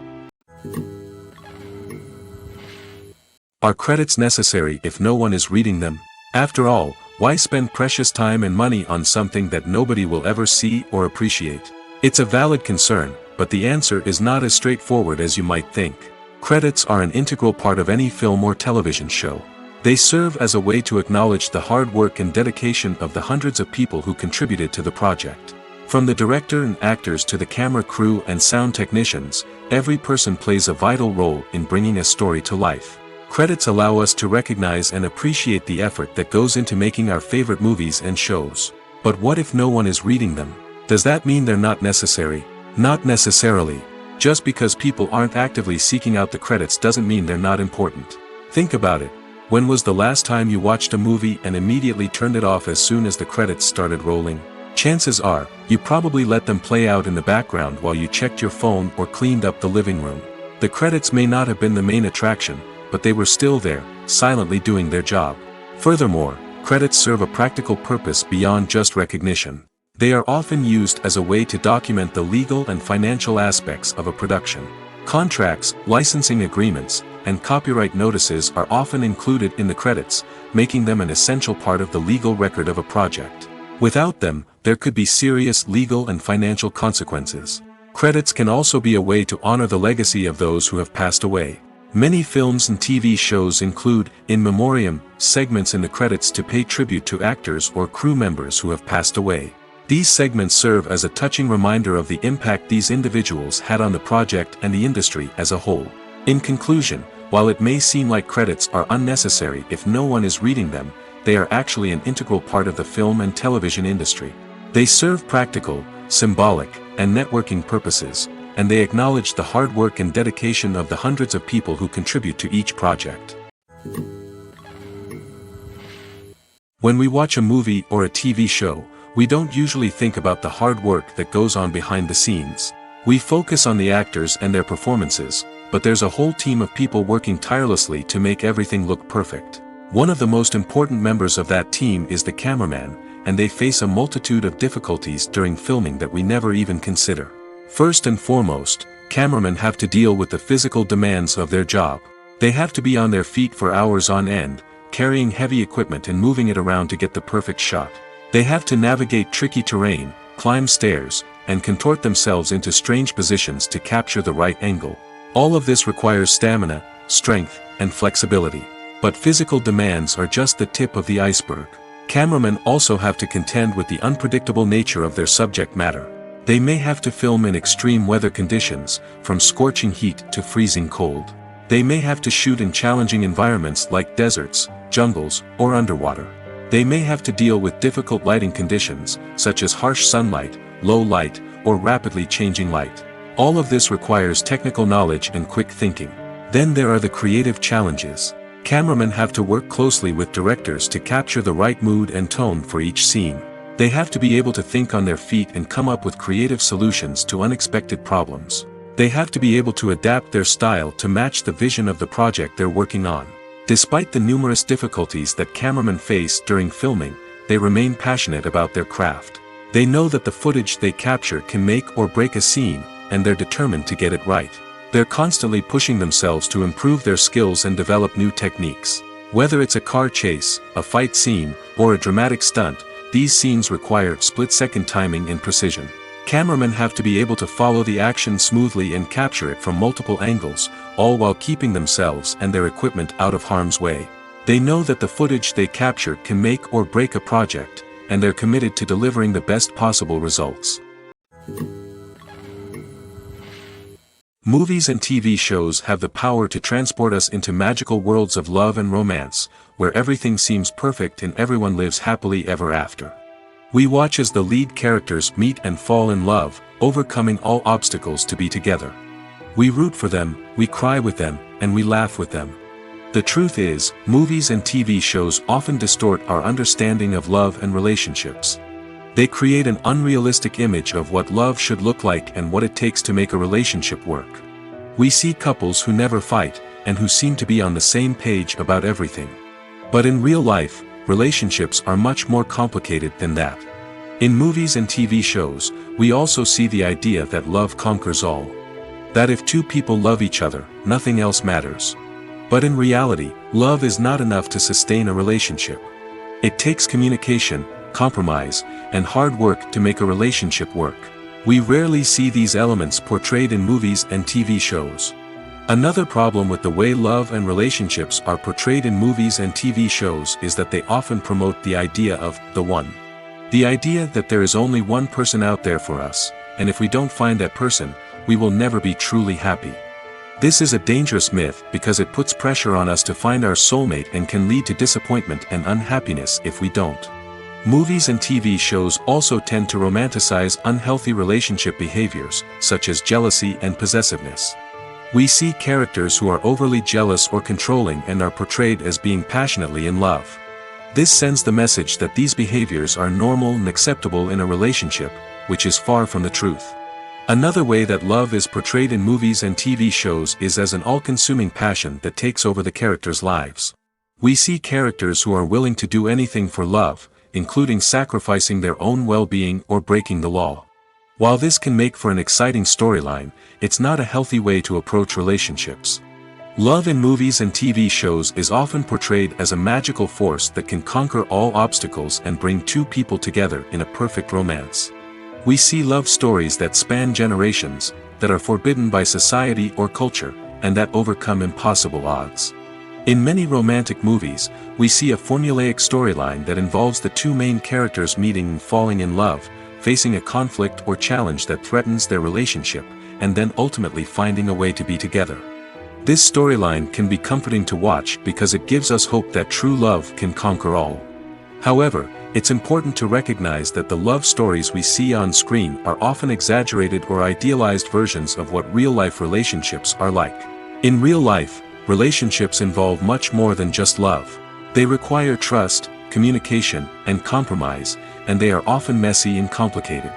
Are credits necessary if no one is reading them? After all, why spend precious time and money on something that nobody will ever see or appreciate? It's a valid concern, but the answer is not as straightforward as you might think. Credits are an integral part of any film or television show. They serve as a way to acknowledge the hard work and dedication of the hundreds of people who contributed to the project. From the director and actors to the camera crew and sound technicians, every person plays a vital role in bringing a story to life. Credits allow us to recognize and appreciate the effort that goes into making our favorite movies and shows. But what if no one is reading them? Does that mean they're not necessary? Not necessarily. Just because people aren't actively seeking out the credits doesn't mean they're not important. Think about it. When was the last time you watched a movie and immediately turned it off as soon as the credits started rolling? Chances are, you probably let them play out in the background while you checked your phone or cleaned up the living room. The credits may not have been the main attraction, but they were still there, silently doing their job. Furthermore, credits serve a practical purpose beyond just recognition. They are often used as a way to document the legal and financial aspects of a production. Contracts, licensing agreements, and copyright notices are often included in the credits, making them an essential part of the legal record of a project. Without them, there could be serious legal and financial consequences. Credits can also be a way to honor the legacy of those who have passed away. Many films and TV shows include, in memoriam, segments in the credits to pay tribute to actors or crew members who have passed away. These segments serve as a touching reminder of the impact these individuals had on the project and the industry as a whole. In conclusion, while it may seem like credits are unnecessary if no one is reading them, they are actually an integral part of the film and television industry. They serve practical, symbolic, and networking purposes, and they acknowledge the hard work and dedication of the hundreds of people who contribute to each project. When we watch a movie or a TV show, we don't usually think about the hard work that goes on behind the scenes. We focus on the actors and their performances, but there's a whole team of people working tirelessly to make everything look perfect. One of the most important members of that team is the cameraman, and they face a multitude of difficulties during filming that we never even consider. First and foremost, cameramen have to deal with the physical demands of their job. They have to be on their feet for hours on end, carrying heavy equipment and moving it around to get the perfect shot. They have to navigate tricky terrain, climb stairs, and contort themselves into strange positions to capture the right angle. All of this requires stamina, strength, and flexibility. But physical demands are just the tip of the iceberg. Cameramen also have to contend with the unpredictable nature of their subject matter. They may have to film in extreme weather conditions, from scorching heat to freezing cold. They may have to shoot in challenging environments like deserts, jungles, or underwater. They may have to deal with difficult lighting conditions, such as harsh sunlight, low light, or rapidly changing light. All of this requires technical knowledge and quick thinking. Then there are the creative challenges. Cameramen have to work closely with directors to capture the right mood and tone for each scene. They have to be able to think on their feet and come up with creative solutions to unexpected problems. They have to be able to adapt their style to match the vision of the project they're working on. Despite the numerous difficulties that cameramen face during filming, they remain passionate about their craft. They know that the footage they capture can make or break a scene, and they're determined to get it right. They're constantly pushing themselves to improve their skills and develop new techniques. Whether it's a car chase, a fight scene, or a dramatic stunt, these scenes require split-second timing and precision. Cameramen have to be able to follow the action smoothly and capture it from multiple angles, all while keeping themselves and their equipment out of harm's way. They know that the footage they capture can make or break a project, and they're committed to delivering the best possible results. Movies and TV shows have the power to transport us into magical worlds of love and romance, where everything seems perfect and everyone lives happily ever after. We watch as the lead characters meet and fall in love, overcoming all obstacles to be together. We root for them, we cry with them, and we laugh with them. The truth is, movies and TV shows often distort our understanding of love and relationships. They create an unrealistic image of what love should look like and what it takes to make a relationship work. We see couples who never fight, and who seem to be on the same page about everything. But in real life, relationships are much more complicated than that. In movies and TV shows, we also see the idea that love conquers all. That if two people love each other, nothing else matters. But in reality, love is not enough to sustain a relationship. It takes communication, compromise, and hard work to make a relationship work. We rarely see these elements portrayed in movies and TV shows. Another problem with the way love and relationships are portrayed in movies and TV shows is that they often promote the idea of the one. The idea that there is only one person out there for us, and if we don't find that person, we will never be truly happy. This is a dangerous myth because it puts pressure on us to find our soulmate and can lead to disappointment and unhappiness if we don't. Movies and TV shows also tend to romanticize unhealthy relationship behaviors, such as jealousy and possessiveness. We see characters who are overly jealous or controlling and are portrayed as being passionately in love. This sends the message that these behaviors are normal and acceptable in a relationship, which is far from the truth. Another way that love is portrayed in movies and TV shows is as an all-consuming passion that takes over the characters' lives. We see characters who are willing to do anything for love, including sacrificing their own well-being or breaking the law. While this can make for an exciting storyline, it's not a healthy way to approach relationships. Love in movies and TV shows is often portrayed as a magical force that can conquer all obstacles and bring two people together in a perfect romance. We see love stories that span generations, that are forbidden by society or culture, and that overcome impossible odds. In many romantic movies, we see a formulaic storyline that involves the two main characters meeting and falling in love, facing a conflict or challenge that threatens their relationship, and then ultimately finding a way to be together. This storyline can be comforting to watch because it gives us hope that true love can conquer all. However, it's important to recognize that the love stories we see on screen are often exaggerated or idealized versions of what real-life relationships are like. In real life, relationships involve much more than just love. They require trust, communication, and compromise, and they are often messy and complicated.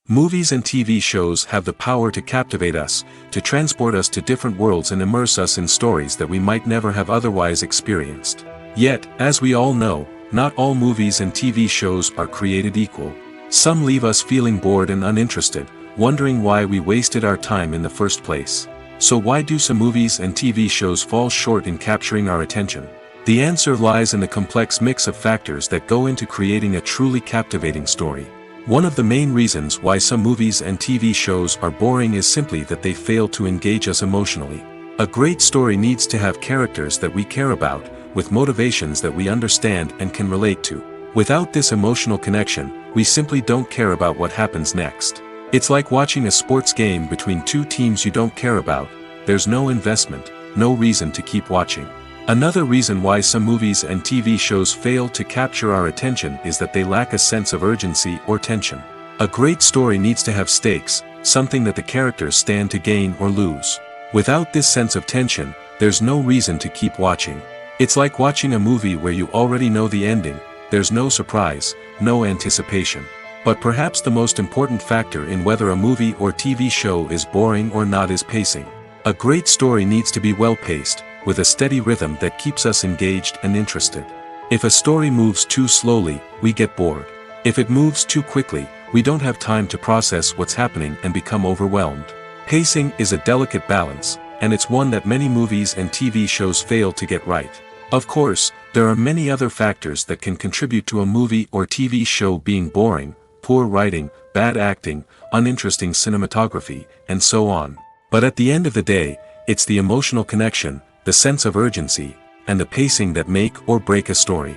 Movies and TV shows have the power to captivate us, to transport us to different worlds and immerse us in stories that we might never have otherwise experienced. Yet, as we all know, not all movies and TV shows are created equal. Some leave us feeling bored and uninterested, wondering why we wasted our time in the first place. So why do some movies and TV shows fall short in capturing our attention? The answer lies in the complex mix of factors that go into creating a truly captivating story. One of the main reasons why some movies and TV shows are boring is simply that they fail to engage us emotionally. A great story needs to have characters that we care about, with motivations that we understand and can relate to. Without this emotional connection, we simply don't care about what happens next. It's like watching a sports game between two teams you don't care about. There's no investment, no reason to keep watching. Another reason why some movies and TV shows fail to capture our attention is that they lack a sense of urgency or tension. A great story needs to have stakes, something that the characters stand to gain or lose. Without this sense of tension, there's no reason to keep watching. It's like watching a movie where you already know the ending. There's no surprise, no anticipation. But perhaps the most important factor in whether a movie or TV show is boring or not is pacing. A great story needs to be well-paced, with a steady rhythm that keeps us engaged and interested. If a story moves too slowly, we get bored. If it moves too quickly, we don't have time to process what's happening and become overwhelmed. Pacing is a delicate balance, and it's one that many movies and TV shows fail to get right. Of course, there are many other factors that can contribute to a movie or TV show being boring: poor writing, bad acting, uninteresting cinematography, and so on. But at the end of the day, it's the emotional connection, the sense of urgency, and the pacing that make or break a story.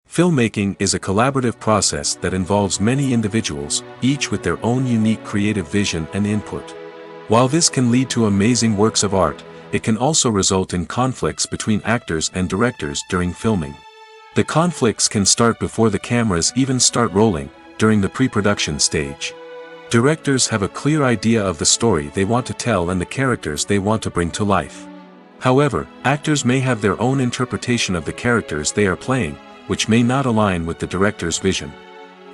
Filmmaking is a collaborative process that involves many individuals, each with their own unique creative vision and input. While this can lead to amazing works of art, it can also result in conflicts between actors and directors during filming. The conflicts can start before the cameras even start rolling, during the pre-production stage. Directors have a clear idea of the story they want to tell and the characters they want to bring to life. However, actors may have their own interpretation of the characters they are playing, which may not align with the director's vision.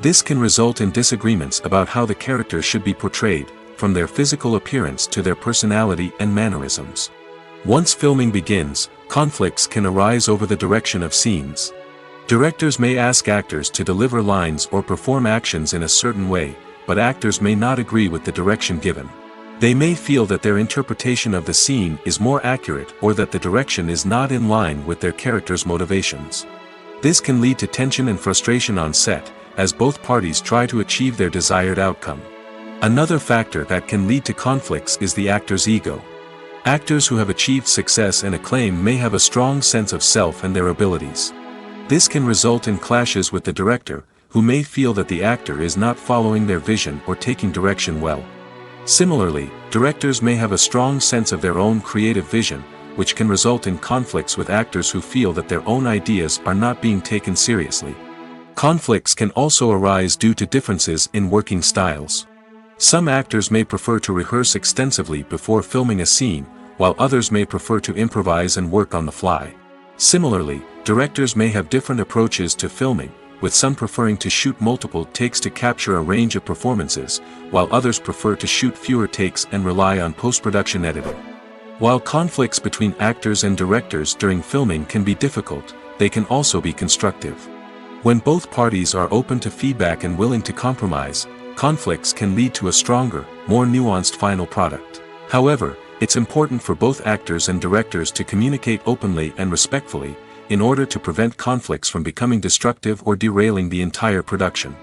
This can result in disagreements about how the characters should be portrayed, from their physical appearance to their personality and mannerisms. Once filming begins, conflicts can arise over the direction of scenes. Directors may ask actors to deliver lines or perform actions in a certain way, but actors may not agree with the direction given. They may feel that their interpretation of the scene is more accurate or that the direction is not in line with their character's motivations. This can lead to tension and frustration on set, as both parties try to achieve their desired outcome. Another factor that can lead to conflicts is the actor's ego. Actors who have achieved success and acclaim may have a strong sense of self and their abilities. This can result in clashes with the director, who may feel that the actor is not following their vision or taking direction well. Similarly, directors may have a strong sense of their own creative vision, which can result in conflicts with actors who feel that their own ideas are not being taken seriously. Conflicts can also arise due to differences in working styles. Some actors may prefer to rehearse extensively before filming a scene, while others may prefer to improvise and work on the fly. Similarly, directors may have different approaches to filming, with some preferring to shoot multiple takes to capture a range of performances, while others prefer to shoot fewer takes and rely on post-production editing. While conflicts between actors and directors during filming can be difficult, they can also be constructive. When both parties are open to feedback and willing to compromise, conflicts can lead to a stronger, more nuanced final product. However, it's important for both actors and directors to communicate openly and respectfully, in order to prevent conflicts from becoming destructive or derailing the entire production.